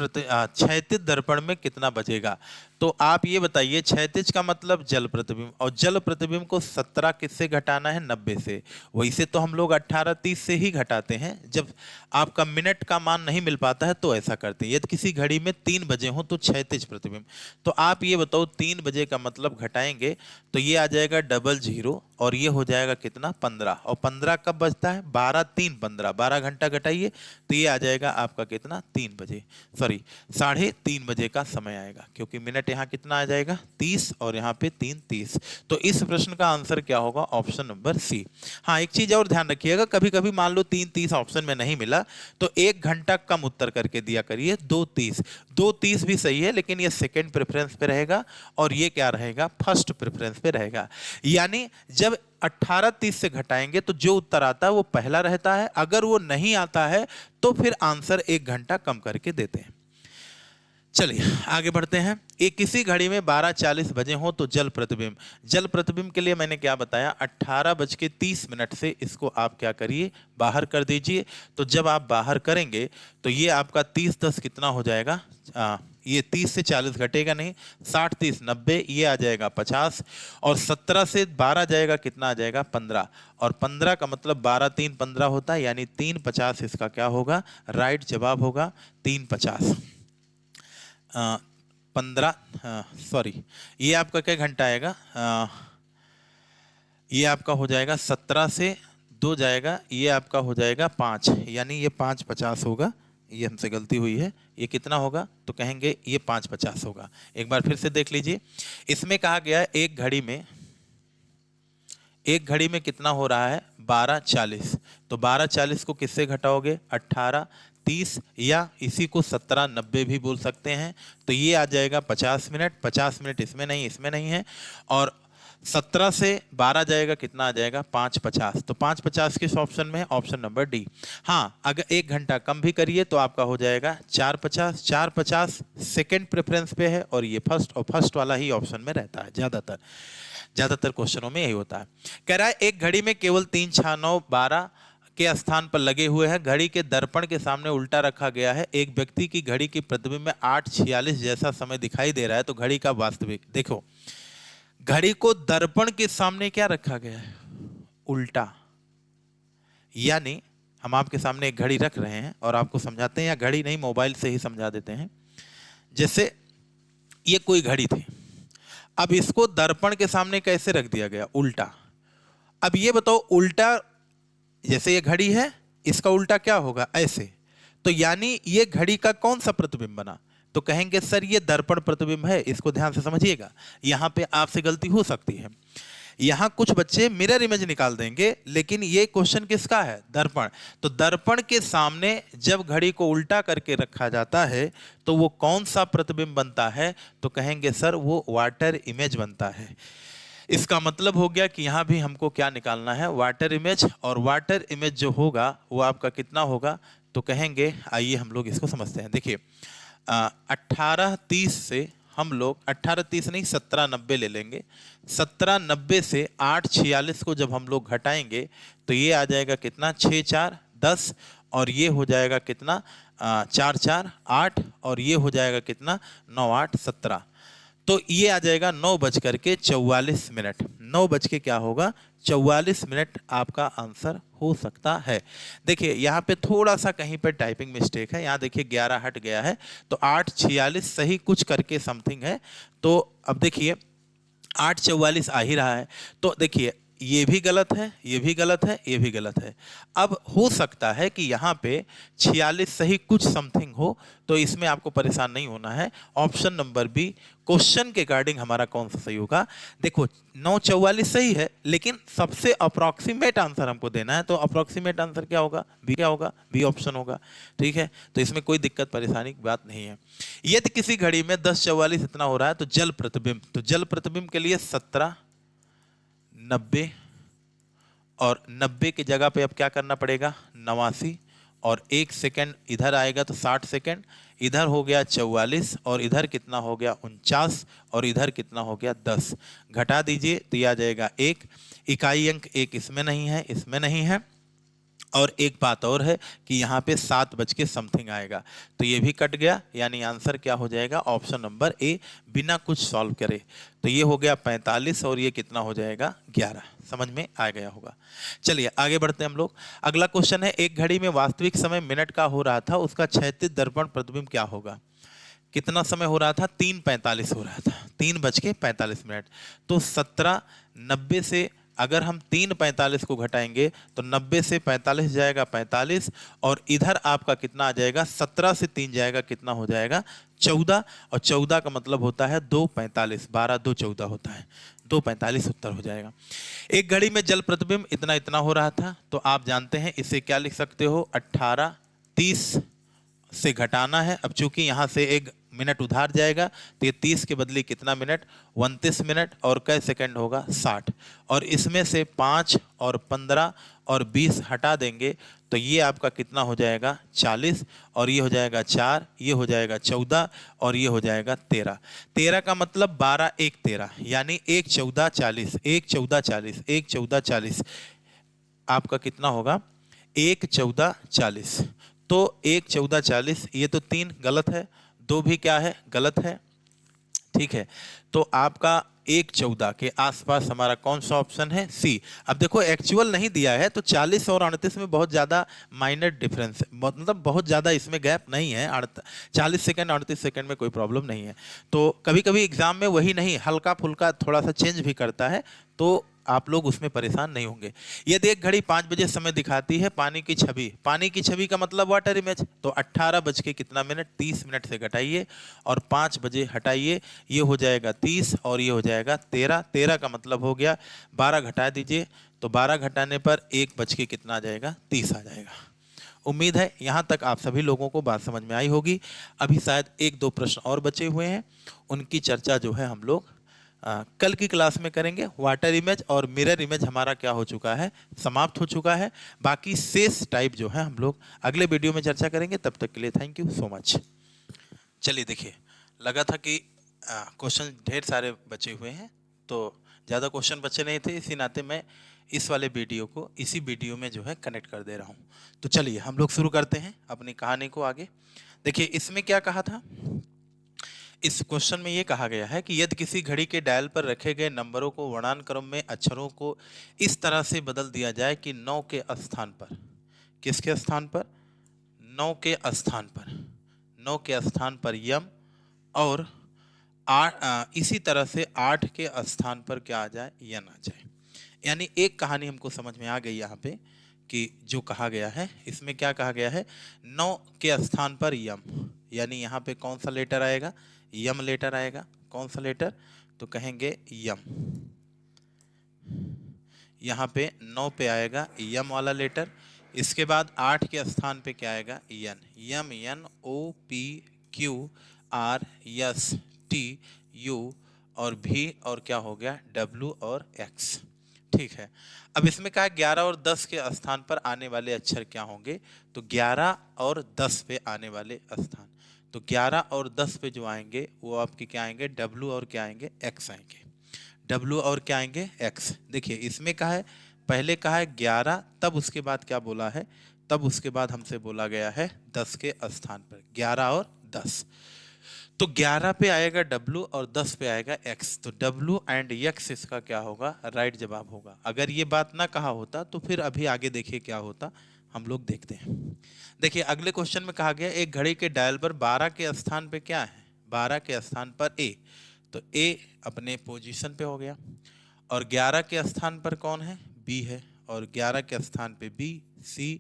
दर्पण में कितना बजेगा। तो आप ये बताइए, क्षैतिज का मतलब जल प्रतिबिंब, और जल प्रतिबिंब को 17 किससे घटाना है? 90 से। वैसे तो हम लोग 18:30 से ही घटाते हैं, जब आपका मिनट का मान नहीं मिल पाता है तो ऐसा करते हैं। यदि किसी घड़ी में 3 बजे हो तो क्षैतिज प्रतिबिंब। तो आप ये बताओ 3 बजे का मतलब घटाएंगे तो ये आ जाएगा 00 और ये हो जाएगा कितना? 15। और 15 कब बजता है? 12 3 15, 12 घंटा घटाइए तो ये आ जाएगा आपका कितना? 3 बजे, सॉरी 3:30 बजे का समय आएगा, क्योंकि मिनट यहाँ कितना आ जाएगा? 30 और यहाँ पे 3 30। तो इस प्रश्न का आंसर क्या होगा? Option number C. हाँ, एक चीज और ध्यान रखिएगा, कभी कभी मान लो 3 30 ऑप्शन में नहीं मिला तो 1 घंटा कम उत्तर करके दिया करिए, 2:30। 2:30 भी सही है, लेकिन ये सेकेंड प्रेफरेंस पे रहेगा और ये क्या रहेगा? फर्स्ट प्रेफरेंस पे रहेगा। यानी जब 18:30 से घटाएंगे तो जो उत्तर आता है वो पहला रहता है, अगर वो नहीं आता है तो फिर आंसर 1 घंटा कम करके देते हैं। चलिए आगे बढ़ते हैं। एक किसी घड़ी में 12:40 बजे हो तो जल प्रतिबिंब। जल प्रतिबिंब के लिए मैंने क्या बताया? 18:30 से इसको आप क्या करिए? बाहर कर दीजिए। तो जब आप बाहर करेंगे तो ये आपका 30 10 कितना हो जाएगा? ये 30 से 40 घटेगा नहीं, 60 30 90, ये आ जाएगा 50, और 17 से 12 जाएगा, कितना आ जाएगा? 15, और 15 का मतलब 12 3 15 होता है, यानी 3:50 इसका क्या होगा? राइट जवाब होगा 3:50। 15, सॉरी, ये आपका क्या घंटा आएगा? ये आपका हो जाएगा 17 से 2 जाएगा, ये आपका हो जाएगा 5, यानी ये 5:50 होगा। ये हमसे गलती हुई है, ये कितना होगा? तो कहेंगे ये 5:50 होगा। एक बार फिर से देख लीजिए, इसमें कहा गया है एक घड़ी में कितना हो रहा है? 12:40। तो 12:40 को किससे घटाओगे? 18:30, या इसी को 17:90 भी बोल सकते हैं। तो ये आ जाएगा 50 मिनट। 50 मिनट इसमें नहीं है, और 17 से 12 जाएगा, कितना आ जाएगा? 5:50। तो 5:50 किस ऑप्शन में है? Option number D. हाँ, अगर 1 घंटा कम भी करिए तो आपका हो जाएगा 4:50। 4:50 सेकेंड प्रेफरेंस पे है, और ये फर्स्ट, और फर्स्ट वाला ही ऑप्शन में रहता है ज्यादातर क्वेश्चनों में यही होता है। कह रहा है एक घड़ी में केवल 3 6 9 12 के स्थान पर लगे हुए हैं। घड़ी के दर्पण के सामने उल्टा रखा गया है। एक व्यक्ति की घड़ी की प्रतिबिंब में 8:46 जैसा समय दिखाई दे रहा है, तो घड़ी का वास्तविक। देखो, घड़ी को दर्पण के सामने क्या रखा गया है? उल्टा। यानी हम आपके सामने एक घड़ी रख रहे हैं और आपको समझाते हैं, या घड़ी नहीं मोबाइल से ही समझा देते हैं। जैसे ये कोई घड़ी थी, अब इसको दर्पण के सामने कैसे रख दिया गया? उल्टा। अब ये बताओ, उल्टा जैसे ये घड़ी है, इसका उल्टा क्या होगा? ऐसे। तो यानी ये घड़ी का कौन सा प्रतिबिंब बना? तो कहेंगे सर ये दर्पण प्रतिबिंब है। इसको ध्यान से समझिएगा, यहां पे आपसे गलती हो सकती है। यहां कुछ बच्चे मिरर इमेज निकाल देंगे, लेकिन ये क्वेश्चन किसका है? दर्पण। तो दर्पण के सामने जब घड़ी को उल्टा करके रखा जाता है तो वो कौन सा प्रतिबिंब बनता है? तो कहेंगे सर वो वाटर इमेज बनता है। इसका मतलब हो गया कि यहाँ भी हमको क्या निकालना है? Water image. और वाटर इमेज जो होगा वो आपका कितना होगा? तो कहेंगे, आइए हम लोग इसको समझते हैं। देखिए 18:30 से हम लोग 18:30 नहीं 17:90 ले लेंगे। 17:90 से 8:46 को जब हम लोग घटाएंगे तो ये आ जाएगा कितना? 6 4 10, और ये हो जाएगा कितना? 4 4 8, और ये हो जाएगा कितना? 9 8 17। तो ये आ जाएगा 9:44। 9 क्या होगा? 44 आपका आंसर हो सकता है। देखिए यहाँ पे थोड़ा सा कहीं पे टाइपिंग मिस्टेक है। यहाँ देखिए 11 हट गया है, तो 8:46 सही कुछ करके समथिंग है। तो अब देखिए 8:44 आ ही रहा है। तो देखिए ये भी गलत है, ये भी गलत है, ये भी गलत है। अब हो सकता है कि यहाँ पे 46 सही कुछ समथिंग हो, तो इसमें आपको परेशान नहीं होना है। ऑप्शन नंबर बी, क्वेश्चन के अकॉर्डिंग हमारा कौन सा सही होगा? देखो 9:44 सही है, लेकिन सबसे अप्रॉक्सीमेट आंसर हमको देना है, तो अप्रॉक्सीमेट आंसर क्या होगा? बी। क्या होगा? बी ऑप्शन होगा। ठीक है, तो इसमें कोई दिक्कत परेशानी की बात नहीं है। यदि किसी घड़ी में 10:44 इतना हो रहा है तो जल प्रतिबिंब, तो जल प्रतिबिंब के लिए 17 90, और 90 की जगह पे अब क्या करना पड़ेगा? 89, और 1 सेकेंड इधर आएगा तो 60 सेकेंड, इधर हो गया 44, और इधर कितना हो गया? 49, और इधर कितना हो गया? 10। घटा दीजिए तो यह आ जाएगा 1। इकाई अंक 1 इसमें नहीं है, इसमें नहीं है, और एक बात और है कि यहाँ पे 7 बज के समथिंग आएगा, तो ये भी कट गया, यानी आंसर क्या हो जाएगा, ऑप्शन नंबर ए, बिना कुछ सॉल्व करे। तो ये हो गया 45 और ये कितना हो जाएगा 11। समझ में आ गया होगा। चलिए आगे बढ़ते हैं हम लोग। अगला क्वेश्चन है, एक घड़ी में वास्तविक समय मिनट का हो रहा था, उसका क्षैतिज दर्पण प्रतिबिंब क्या होगा। कितना समय हो रहा था, 3:45 हो रहा था, 3:45। तो 17:90 से अगर हम 3:45 को घटाएंगे तो 90 से 45 जाएगा 45, और इधर आपका कितना आ जाएगा, 17 से 3 जाएगा, कितना हो जाएगा 14, और 14 का मतलब होता है 2:45, 12 2 14 होता है, 2:45 उत्तर हो जाएगा। एक घड़ी में जल प्रतिबिंब इतना इतना हो रहा था, तो आप जानते हैं इसे क्या लिख सकते हो, 18, 30 से घटाना है। अब चूंकि यहाँ से एक मिनट उधार जाएगा तो ये 30 के बदले कितना मिनट, 29 मिनट, और कै सेकंड होगा 60, और इसमें से 5 और 15 और 20 हटा देंगे तो ये आपका कितना हो जाएगा 40, और ये हो जाएगा 4, ये हो जाएगा 14, और ये हो जाएगा 13। 13 का मतलब 12 1 13, यानी 1 14 40, 1 14 40, 1 14 40, आपका कितना होगा 1 14 40। तो 1 14 40, ये तो 3 गलत है, 2 भी क्या है, गलत है, ठीक है। तो आपका 1 14 के आसपास हमारा कौन सा ऑप्शन है, सी। अब देखो एक्चुअल नहीं दिया है तो 40 और 38 में बहुत ज़्यादा माइनर डिफरेंस है, मतलब बहुत ज़्यादा इसमें गैप नहीं है, 40 सेकंड 38 सेकंड में कोई प्रॉब्लम नहीं है। तो कभी कभी एग्जाम में वही नहीं, हल्का फुल्का थोड़ा सा चेंज भी करता है, तो आप लोग उसमें परेशान नहीं होंगे। यदि एक घड़ी 5 बजे समय दिखाती है, पानी की छवि का मतलब वाटर इमेज, तो 18 बज के कितना मिनट, 30 मिनट से घटाइए और 5 बजे हटाइए, ये हो जाएगा 30 और ये हो जाएगा 13। 13 का मतलब हो गया 12 घटा दीजिए, तो 12 घटाने पर 1 बज के कितना आ जाएगा, 30 आ जाएगा। उम्मीद है यहाँ तक आप सभी लोगों को बात समझ में आई होगी। अभी शायद 1-2 प्रश्न और बचे हुए हैं, उनकी चर्चा जो है हम लोग कल की क्लास में करेंगे। वाटर इमेज और मिरर इमेज हमारा क्या हो चुका है, समाप्त हो चुका है। बाकी शेष टाइप जो है हम लोग अगले वीडियो में चर्चा करेंगे। तब तक के लिए थैंक यू सो मच। चलिए देखिए, लगा था कि क्वेश्चन ढेर सारे बचे हुए हैं, तो ज़्यादा क्वेश्चन बचे नहीं थे, इसी नाते मैं इस वाले वीडियो को इसी वीडियो में जो है कनेक्ट कर दे रहा हूँ। तो चलिए हम लोग शुरू करते हैं अपनी कहानी को आगे। देखिए इसमें क्या कहा था, इस क्वेश्चन में ये कहा गया है कि यदि किसी घड़ी के डायल पर रखे गए नंबरों को वर्णानुक्रम में अक्षरों को इस तरह से बदल दिया जाए कि 9 के स्थान पर, किसके स्थान पर, 9 के स्थान पर, 9 के स्थान पर यम, और इसी तरह से 8 के स्थान पर क्या आ जाए, यन आ जाए। यानी एक कहानी हमको समझ में आ गई यहाँ पे कि जो कहा गया है, इसमें क्या कहा गया है, 9 के स्थान पर यम, यानी यहाँ पे कौन सा लेटर आएगा, यम लेटर आएगा। कौन सा लेटर, तो कहेंगे यम। यहाँ पे 9 पे आएगा यम वाला लेटर। इसके बाद 8 के स्थान पे क्या आएगा, N, M N O P Q R S T U, और भी, और क्या हो गया डब्ल्यू और एक्स, ठीक है। अब इसमें कहा 11 और 10 के स्थान पर आने वाले अक्षर क्या होंगे, तो 11 और 10 पे आने वाले स्थान, तो 11 और 10 पे जो आएंगे वो आपके क्या आएंगे, डब्ल्यू और क्या आएंगे, एक्स आएंगे, डब्ल्यू और क्या आएंगे, एक्स। देखिए इसमें कहा है, पहले कहा है 11, तब उसके बाद क्या बोला है, तब उसके बाद हमसे बोला गया है 10 के स्थान पर, 11 और 10, तो 11 पे आएगा डब्ल्यू और 10 पे आएगा एक्स, तो डब्ल्यू एंड एक्स इसका क्या होगा, राइट जवाब होगा। अगर ये बात ना कहा होता तो फिर अभी आगे देखिए क्या होता, हम लोग देखते हैं। देखिए अगले क्वेश्चन में कहा गया एक घड़ी के डायल पर 12 के स्थान पे क्या है, 12 के स्थान पर ए, तो ए अपने पोजीशन पे हो गया, और 11 के स्थान पर कौन है, बी है, और 11 के स्थान पे बी, सी,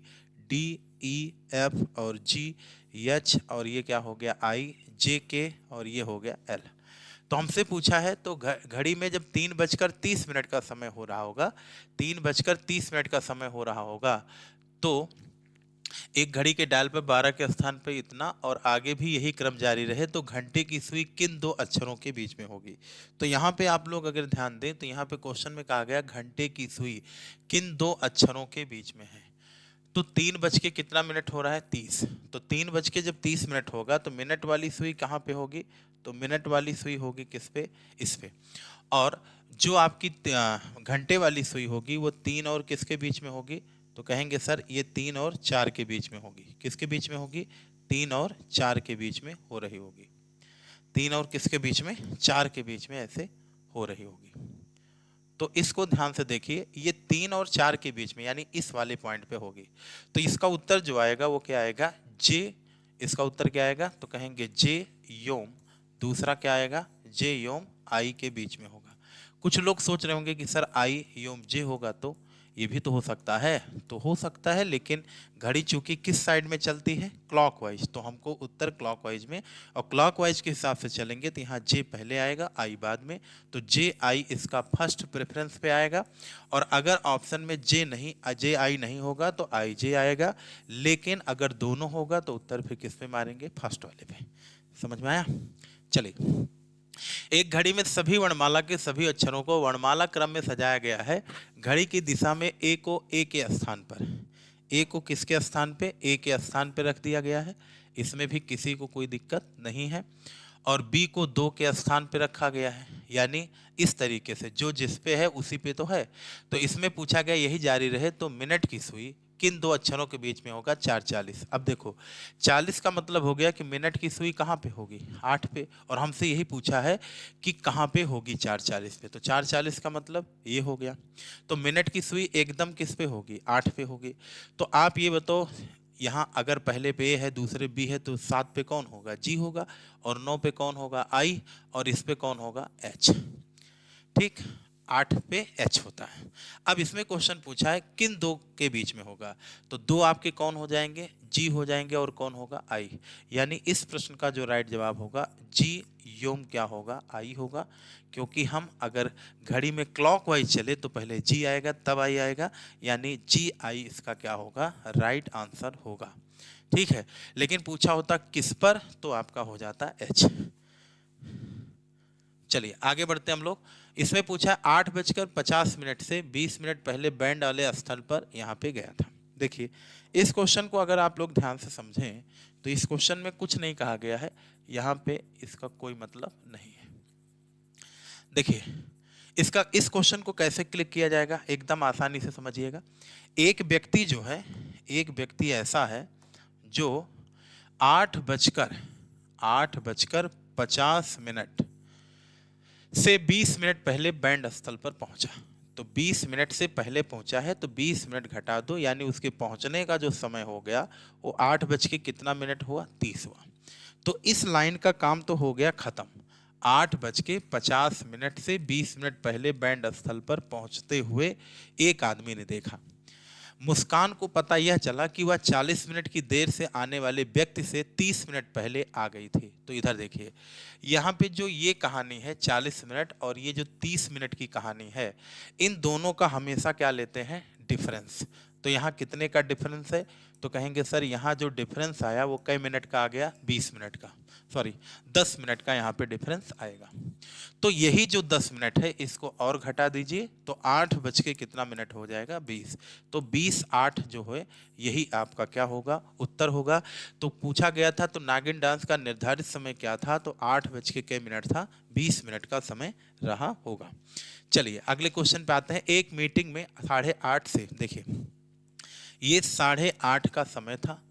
डी, ई, एफ और जी, एच, और ये क्या हो गया आई, जे के, और ये हो गया एल। तो हमसे पूछा है, तो घड़ी में जब 3:30 का समय हो रहा होगा, 3:30 का समय हो रहा होगा, तो एक घड़ी के डायल पर 12 के स्थान पर इतना, और आगे भी यही क्रम जारी रहे तो घंटे की सुई किन 2 अक्षरों के बीच में होगी। तो यहाँ पे आप लोग अगर ध्यान दें तो यहाँ पे क्वेश्चन में कहा गया घंटे की सुई किन 2 अक्षरों के बीच में है, तो 3 बज के कितना मिनट हो रहा है, 30, तो 3 बज के जब 30 मिनट होगा तो मिनट वाली सुई कहाँ पे होगी, तो मिनट वाली सुई होगी किस पे, इस पे, और जो आपकी घंटे वाली सुई होगी वो 3 और किसके बीच में होगी, तो कहेंगे सर ये 3 और 4 के बीच में होगी। किसके बीच में होगी? 3 और 4 के बीच में हो रही होगी। 3 और किसके बीच में? 4 के बीच में ऐसे हो रही होगी। तो इसको ध्यान से देखिए, ये 3 और 4 के बीच में यानी इस वाले पॉइंट पे होगी। तो इसका उत्तर जो आएगा वो क्या आएगा? जे। इसका उत्तर क्या आएगा? तो कहेंगे जे योम। दूसरा क्या आएगा? जे योम आई के बीच में होगा। कुछ लोग सोच रहे होंगे कि सर आई योम जे होगा तो ये भी तो हो सकता है। तो हो सकता है, लेकिन घड़ी चूंकि किस साइड में चलती है? क्लॉकवाइज। तो हमको उत्तर क्लॉकवाइज में, और क्लॉकवाइज के हिसाब से चलेंगे तो यहाँ जे पहले आएगा, आई बाद में। तो जे आई इसका फर्स्ट प्रेफरेंस पे आएगा। और अगर ऑप्शन में जे आई नहीं होगा तो आई जे आएगा। लेकिन अगर दोनों होगा तो उत्तर फिर किस पे मारेंगे? फर्स्ट वाले पे। समझ में आया? चलिए, एक घड़ी में सभी वर्णमाला के सभी अक्षरों को वर्णमाला क्रम में सजाया गया है। घड़ी की दिशा में ए को ए के स्थान पर, ए को किसके स्थान पे? ए के स्थान पे रख दिया गया है। इसमें भी किसी को कोई दिक्कत नहीं है। और बी को 2 के स्थान पे रखा गया है, यानी इस तरीके से जो जिस पे है उसी पे तो है। तो इसमें पूछा गया यही जारी रहे तो मिनट की सुई किन 2 अक्षरों के बीच में होगा? 4:40। अब देखो 40 का मतलब हो गया कि मिनट की सुई कहाँ पे होगी? 8 पे। और हमसे यही पूछा है कि कहाँ पे होगी? 4:40 पे। तो 4:40 का मतलब ये हो गया। तो मिनट की सुई एकदम किस पे होगी? 8 पे होगी। तो आप ये बताओ, यहाँ अगर पहले पे ए है दूसरे बी है तो 7 पे कौन होगा? जी होगा। और 9 पे कौन होगा? आई। और इस पे कौन होगा? एच। ठीक, 8 पे एच होता है। अब इसमें क्वेश्चन पूछा है किन 2 के बीच में होगा? तो 2 आपके कौन हो जाएंगे? जी हो जाएंगे। और कौन होगा? आई। यानी इस प्रश्न का जो राइट जवाब होगा जी योम क्या होगा? आई होगा। क्योंकि हम अगर घड़ी में क्लॉकवाइज चले तो पहले जी आएगा तब आई आएगा, यानी जी आई इसका क्या होगा? राइट आंसर होगा। ठीक है, लेकिन पूछा होता किस पर तो आपका हो जाता एच। चलिए आगे बढ़ते हम लोग। इसमें पूछा 8:50 से 20 मिनट पहले बैंड वाले स्थल पर यहाँ पे गया था। देखिए इस क्वेश्चन को अगर आप लोग ध्यान से समझें तो इस क्वेश्चन में कुछ नहीं कहा गया है, यहाँ पे इसका कोई मतलब नहीं है। देखिए इस क्वेश्चन को कैसे क्लिक किया जाएगा, एकदम आसानी से समझिएगा। एक व्यक्ति ऐसा है जो 8:50 से 20 मिनट पहले बैंड स्थल पर पहुंचा। तो 20 मिनट से पहले पहुंचा है तो 20 मिनट घटा दो, यानी उसके पहुंचने का जो समय हो गया वो 8:30 हुआ? 30 हुआ। तो इस लाइन का काम तो हो गया खत्म। 8:50 से 20 मिनट पहले बैंड स्थल पर पहुंचते हुए एक आदमी ने देखा। मुस्कान को पता यह चला कि वह 40 मिनट की देर से आने वाले व्यक्ति से 30 मिनट पहले आ गई थी। तो इधर देखिए, यहाँ पे जो ये कहानी है 40 मिनट और ये जो 30 मिनट की कहानी है, इन दोनों का हमेशा क्या लेते हैं? डिफरेंस। तो यहाँ कितने का डिफरेंस है? तो कहेंगे सर यहाँ जो डिफरेंस आया वो कई मिनट का आ गया? 20 मिनट का, सॉरी 10 मिनट का यहाँ पे डिफरेंस आएगा। तो यही जो 10 मिनट है इसको और घटा दीजिए तो 8:00 हो जाएगा? 20। तो 20:08 जो है यही आपका क्या होगा? उत्तर होगा। तो पूछा गया था तो नागिन डांस का निर्धारित समय क्या था? तो 8:00 था, 20 मिनट का समय रहा होगा। चलिए अगले क्वेश्चन पे आते हैं। एक मीटिंग में 8:30 से, देखिए ये 8:30 का समय था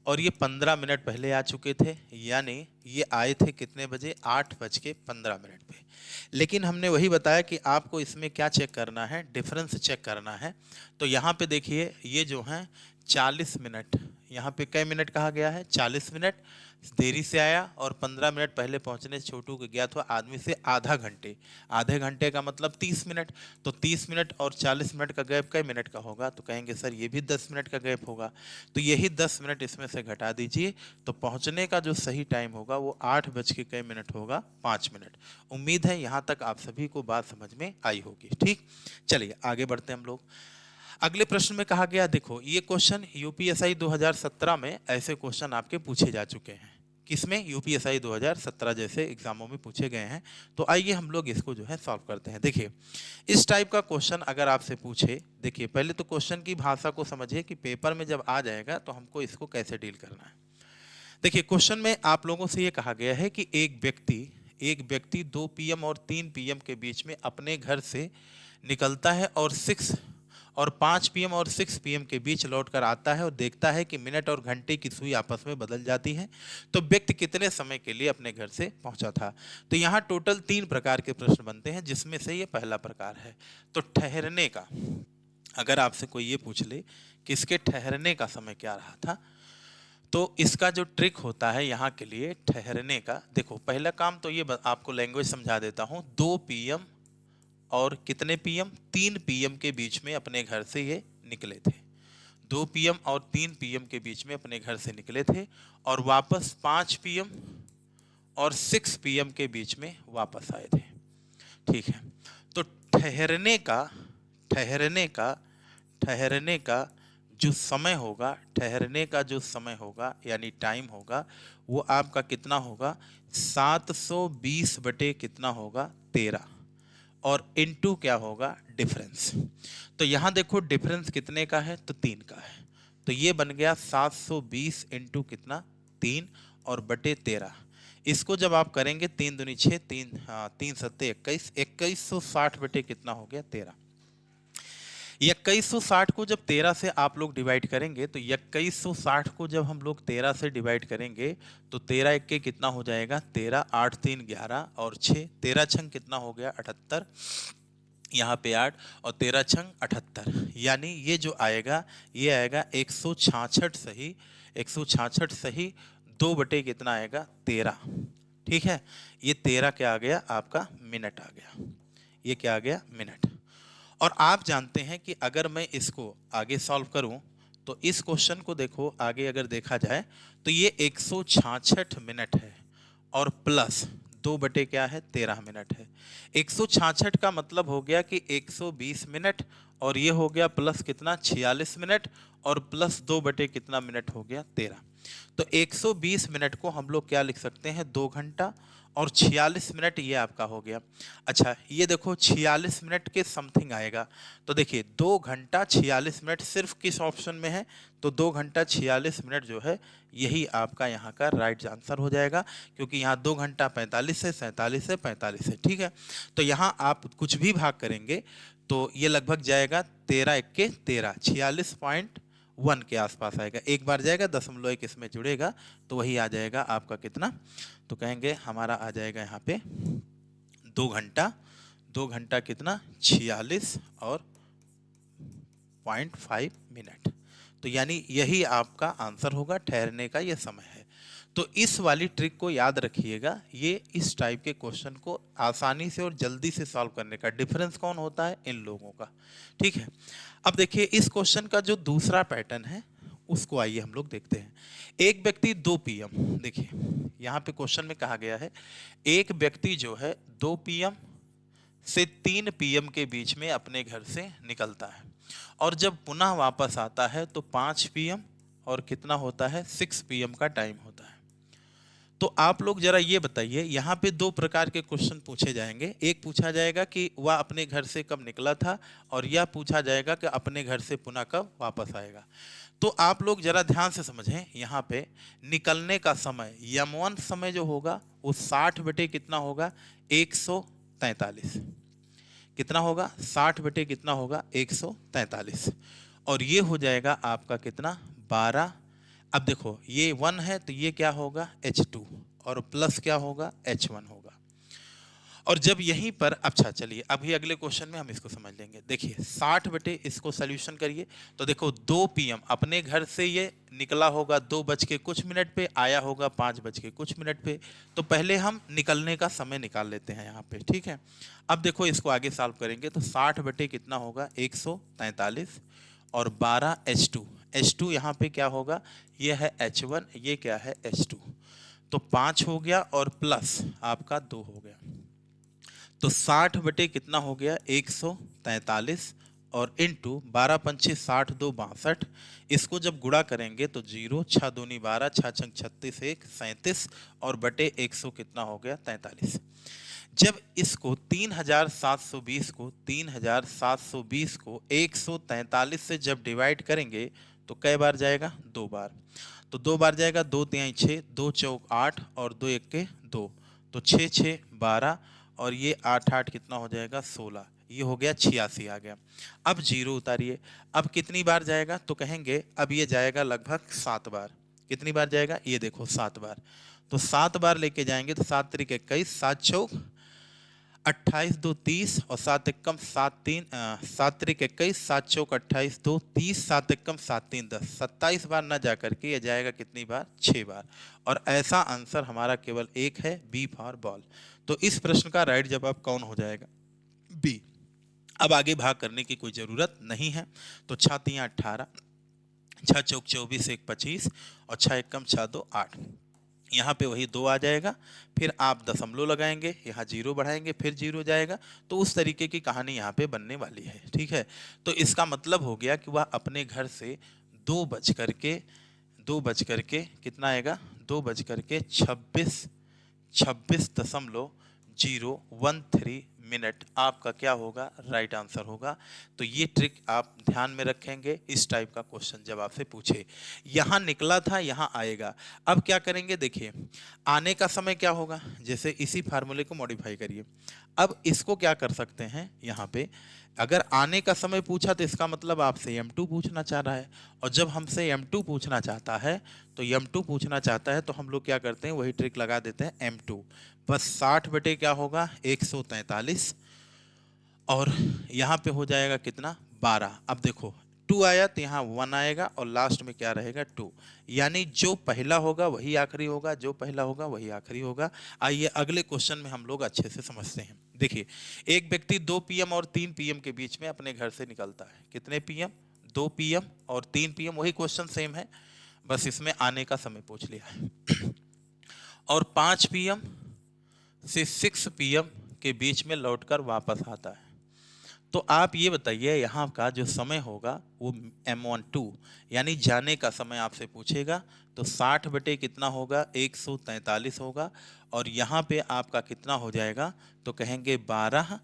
और ये 15 मिनट पहले आ चुके थे, यानी ये आए थे कितने बजे? 8:15 पे। लेकिन हमने वही बताया कि आपको इसमें क्या चेक करना है? डिफरेंस चेक करना है। तो यहाँ पे देखिए ये जो है 40 मिनट, यहाँ पे कई मिनट कहा गया है? 40 मिनट देरी से आया और 15 मिनट पहले पहुंचने छोटू के ज्ञात हुआ आदमी से आधे घंटे का मतलब 30 मिनट। तो 30 मिनट और 40 मिनट का गैप कई मिनट का होगा? तो कहेंगे सर ये भी 10 मिनट का गैप होगा। तो यही 10 मिनट इसमें से घटा दीजिए तो पहुंचने का जो सही टाइम होगा वो 8:05 होगा, 5 मिनट। उम्मीद है यहाँ तक आप सभी को बात समझ में आई होगी। ठीक, चलिए आगे बढ़ते हैं हम लोग। अगले प्रश्न में कहा गया, देखो ये क्वेश्चन यूपीएसआई 2017 में ऐसे क्वेश्चन आपके पूछे जा चुके हैं। किसमें? यूपीएसआई 2017 जैसे एग्जामों में पूछे गए हैं। तो आइए हम लोग इसको जो है सॉल्व करते हैं। देखिए इस टाइप का क्वेश्चन अगर आपसे पूछे, देखिए पहले तो क्वेश्चन की भाषा को समझिए कि पेपर में जब आ जाएगा तो हमको इसको कैसे डील करना है। देखिए क्वेश्चन में आप लोगों से ये कहा गया है कि एक व्यक्ति 2 PM और 3 PM के बीच में अपने घर से निकलता है और और 5 पीएम और 6 पीएम के बीच लौट कर आता है और देखता है कि मिनट और घंटे की सुई आपस में बदल जाती है, तो व्यक्ति कितने समय के लिए अपने घर से पहुंचा था। तो यहाँ टोटल 3 प्रकार के प्रश्न बनते हैं, जिसमें से ये पहला प्रकार है। तो ठहरने का, अगर आपसे कोई ये पूछ ले कि इसके ठहरने का समय क्या रहा था, तो इसका जो ट्रिक होता है यहाँ के लिए ठहरने का, देखो पहला काम तो ये आपको लैंग्वेज समझा देता हूँ। 2 पीएम और कितने पीएम, 3 पीएम के बीच में अपने घर से ये निकले थे। 2 पीएम और 3 पीएम के बीच में अपने घर से निकले थे और वापस 5 पीएम और 6 पीएम के बीच में वापस आए थे। ठीक है, तो ठहरने का जो समय होगा, ठहरने का जो समय होगा यानी टाइम होगा, वो आपका कितना होगा, 720 बटे कितना होगा, 13, और इनटू क्या होगा, डिफरेंस। तो यहाँ देखो डिफरेंस कितने का है, तो 3 का है। तो ये बन गया 720 इंटू कितना, 3 और बटे 13। इसको जब आप करेंगे 3 दूनी 6, 3 सत्ते 21, 2160 बटे कितना हो गया, 13। 2160 को जब 13 से आप लोग डिवाइड करेंगे, तो 2160 को जब हम लोग 13 से डिवाइड करेंगे तो 13 इक्के कितना हो जाएगा, 13, 8 3 11 और 6, 13 छंग कितना हो गया, 78, यहाँ पे 8 और 13 छंग 78, यानी ये जो आएगा ये आएगा 166 सही, 166 सही, 2 बटे कितना आएगा, 13। ठीक है, ये 13 क्या आ गया, आपका मिनट आ गया। ये क्या आ गया, मिनट। और आप जानते हैं कि अगर मैं इसको आगे सॉल्व करूं तो इस क्वेश्चन को देखो आगे अगर देखा जाए तो ये 166 मिनट है और प्लस 2 बटे क्या है, 13 मिनट है। 166 का मतलब हो गया कि 120 मिनट और ये हो गया प्लस कितना, 46 मिनट और प्लस 2 बटे कितना मिनट हो गया, 13। तो 120 मिनट को हम लोग क्या लिख सकते हैं, 2 घंटा, और 46 मिनट ये आपका हो गया। अच्छा ये देखो 46 मिनट के समथिंग आएगा, तो देखिए 2 घंटा 46 मिनट सिर्फ किस ऑप्शन में है, तो 2 घंटा 46 मिनट जो है यही आपका यहाँ का राइट आंसर हो जाएगा, क्योंकि यहाँ 2 घंटा 45 से 47 से 45 है। ठीक है, तो यहाँ आप कुछ भी भाग करेंगे तो ये लगभग जाएगा 13 इक्के 13, 46.1 के आसपास आएगा। एक बार जाएगा, 0.1 इसमें जुड़ेगा तो वही आ जाएगा आपका कितना, तो कहेंगे हमारा आ जाएगा यहाँ पे 2 घंटा कितना, 46 और 0.5 मिनट। तो यानी यही आपका आंसर होगा, ठहरने का ये समय है। तो इस वाली ट्रिक को याद रखिएगा, ये इस टाइप के क्वेश्चन को आसानी से और जल्दी से सॉल्व करने का। डिफरेंस कौन होता है, इन लोगों का। ठीक है, अब देखिए इस क्वेश्चन का जो दूसरा पैटर्न है उसको आइए हम लोग देखते हैं। एक व्यक्ति 2 पीएम, देखिए यहाँ पे क्वेश्चन में कहा गया है एक व्यक्ति जो है 2 पीएम से 3 पीएम के बीच में अपने घर से निकलता है और जब पुनः वापस आता है तो 5 पीएम और कितना होता है, 6 पीएम का टाइम होता है। तो आप लोग जरा ये बताइए, यहाँ पे 2 प्रकार के क्वेश्चन पूछे जाएंगे। एक पूछा जाएगा कि वह अपने घर से कब निकला था, और यह पूछा जाएगा कि अपने घर से पुनः कब वापस आएगा। तो आप लोग जरा ध्यान से समझें, यहाँ पे निकलने का समय यम1 समय जो होगा वो 60 बटे कितना होगा, 143। कितना होगा, 60 बटे कितना होगा, 143, और ये हो जाएगा आपका कितना, 12। अब देखो ये 1 है तो ये क्या होगा, H2, और प्लस क्या होगा, H1 होगा। और जब यहीं पर, अच्छा चलिए अभी अगले क्वेश्चन में हम इसको समझ लेंगे। देखिए 60 बटे, इसको सॉल्यूशन करिए तो देखो 2 पीएम अपने घर से ये निकला होगा 2 बज के कुछ मिनट पे, आया होगा 5 बज के कुछ मिनट पे। तो पहले हम निकलने का समय निकाल लेते हैं यहाँ पे। ठीक है, अब देखो इसको आगे सॉल्व करेंगे तो 60 बटे कितना होगा, 143 और 12 H2, H2 यहाँ पे क्या होगा, ये है H1, ये क्या है H2, तो 5 हो गया और प्लस आपका 2 हो गया, तो 60 बटे कितना हो गया, 143 और इंटू 12 पंचे 60, 2 62। इसको जब गुणा करेंगे तो 0, 6 दूनी 12, 6 छंग 36, 1 37 और बटे 100 कितना हो गया, 43। जब इसको 3720 को 143 से जब डिवाइड करेंगे तो कई बार जाएगा, 2 बार। तो 2 बार जाएगा, 2 तिहाई 6, 2 चौक 8 और 2 इक्के 2, तो 6 6 12 और ये 8 8 कितना हो जाएगा, 16। ये हो गया 86 आ गया। अब 0 उतारिए, अब कितनी बार जाएगा तो कहेंगे अब ये जाएगा लगभग 7 बार। कितनी बार जाएगा, ये देखो 7 बार। तो 7 बार लेके जाएंगे तो 7 त्रिक 21, 7 चौक 28, 2 30 और 7 एकम 7 त्रिक 21, 7 चौक 28, 2 30, 7 एकम 7 3 10, 27 बार ना जा करके ये जाएगा कितनी बार, 6 बार। और ऐसा आंसर हमारा केवल एक है, बी फॉर बॉल। तो इस प्रश्न का राइट जवाब कौन हो जाएगा, बी। अब आगे भाग करने की कोई जरूरत नहीं है। तो 6 3 18, 6 चौक 24, 1 25 और 6 एकम 6 2 8। यहाँ पे वही 2 आ जाएगा, फिर आप दशमलव लगाएंगे, यहाँ 0 बढ़ाएंगे, फिर 0 जाएगा। तो उस तरीके की कहानी यहाँ पे बनने वाली है, ठीक है। तो इसका मतलब हो गया कि वह अपने घर से 2 बज करके कितना आएगा, 2 बज करके 26.013 मिनट आपका क्या होगा, राइट आंसर होगा। तो ये ट्रिक आप ध्यान में रखेंगे, इस टाइप का क्वेश्चन जब आपसे पूछे। यहाँ निकला था, यहाँ आएगा। अब क्या करेंगे, देखिए आने का समय क्या होगा, जैसे इसी फार्मूले को मॉडिफाई करिए। अब इसको क्या कर सकते हैं, यहाँ पे अगर आने का समय पूछा तो इसका मतलब आपसे m2 पूछना चाह रहा है। और जब हमसे m2 पूछना चाहता है तो हम लोग क्या करते हैं, वही ट्रिक लगा देते हैं m2। बस 60 बटे क्या होगा, 143 और यहाँ पे हो जाएगा कितना, 12। अब देखो 2 आया तो यहाँ 1 आएगा और लास्ट में क्या रहेगा, 2। यानी जो पहला होगा वही आखिरी होगा, जो पहला होगा वही आखिरी होगा। आइए अगले क्वेश्चन में हम लोग अच्छे से समझते हैं। देखिए एक व्यक्ति 2 PM और 3 PM के बीच में अपने घर से निकलता है। कितने PM, 2 PM और 3 PM, वही क्वेश्चन सेम है, बस इसमें आने का समय पूछ लिया है। और 5 PM से 6 PM के बीच में लौटकर वापस आता है। तो आप ये बताइए यहाँ का जो समय होगा वो M12 यानी जाने का समय आपसे पूछेगा। तो 60 बटे कितना होगा, 143 होगा। और यहाँ पे आपका कितना हो जाएगा, तो कहेंगे 12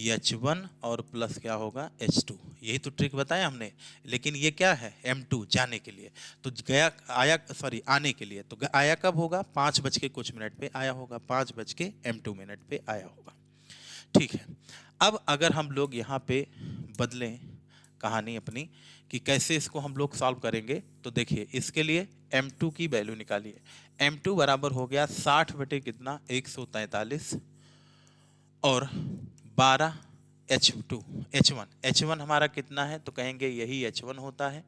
H1 और प्लस क्या होगा, H2। यही तो ट्रिक बताया हमने। लेकिन ये क्या है, M2 जाने के लिए। तो गया आया, सॉरी आने के लिए। तो आया कब होगा, 5 बज के कुछ मिनट पे आया होगा, 5 बज के M2 मिनट पे आया होगा, ठीक है। अब अगर हम लोग यहाँ पे बदलें कहानी अपनी कि कैसे इसको हम लोग सॉल्व करेंगे, तो देखिए इसके लिए m2 की वैल्यू निकालिए। m2 बराबर हो गया 60 बटे कितना, 143 और 12 H1 हमारा कितना है, तो कहेंगे यही H1 होता है।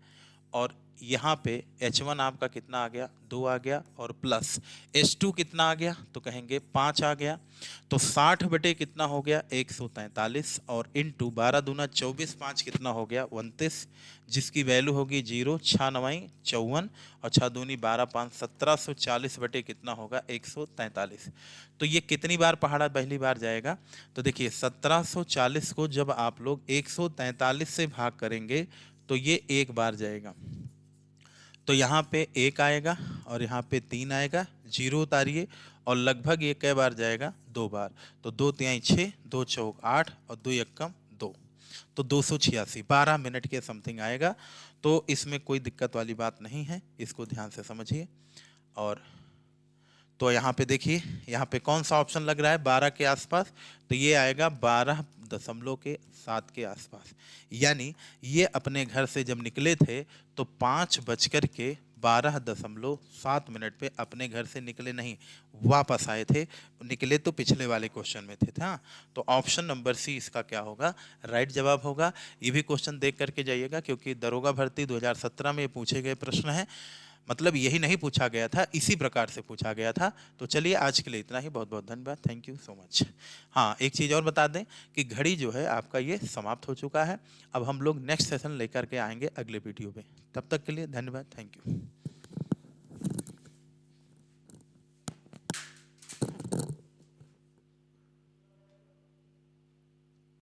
और यहाँ पे H1 आपका कितना आ गया, 2 आ गया और प्लस H2 कितना आ गया, तो कहेंगे 5 आ गया। तो 60 बटे कितना हो गया, 143 और इंटू 12 दूना 24, 5 कितना हो गया, 29, जिसकी वैल्यू होगी 0, 6 9 54 और 6 दूनी 12 5 1740 बटे कितना होगा, 143। तो ये कितनी बार पहाड़ा पहली बार जाएगा, तो देखिए 1740 को जब आप लोग 143 से भाग करेंगे तो ये एक बार जाएगा। तो यहाँ पे 1 आएगा और यहाँ पे 3 आएगा, 0 उतारिए और लगभग ये कै बार जाएगा, 2 बार। तो 2 तिहाई 6, 2 चौक 8 और 2 एकम 2, तो 286 12 मिनट के समथिंग आएगा। तो इसमें कोई दिक्कत वाली बात नहीं है, इसको ध्यान से समझिए। और तो यहाँ पे देखिए, यहाँ पे कौन सा ऑप्शन लग रहा है, 12 के आसपास, तो ये आएगा 12.7 के आसपास। यानी ये अपने घर से जब निकले थे तो 5:12.7 मिनट पे अपने घर से निकले, नहीं वापस आए थे। निकले तो पिछले वाले क्वेश्चन में थे, हाँ। तो ऑप्शन नंबर सी इसका क्या होगा, राइट जवाब होगा। ये भी क्वेश्चन देख करके जाइएगा, क्योंकि दरोगा भर्ती 2017 में पूछे गए प्रश्न है। मतलब यही नहीं पूछा गया था, इसी प्रकार से पूछा गया था। तो चलिए आज के लिए इतना ही, बहुत बहुत धन्यवाद, थैंक यू सो मच। हाँ, एक चीज़ और बता दें कि घड़ी जो है आपका ये समाप्त हो चुका है। अब हम लोग नेक्स्ट सेशन लेकर के आएंगे अगले वीडियो में। तब तक के लिए धन्यवाद, थैंक यू।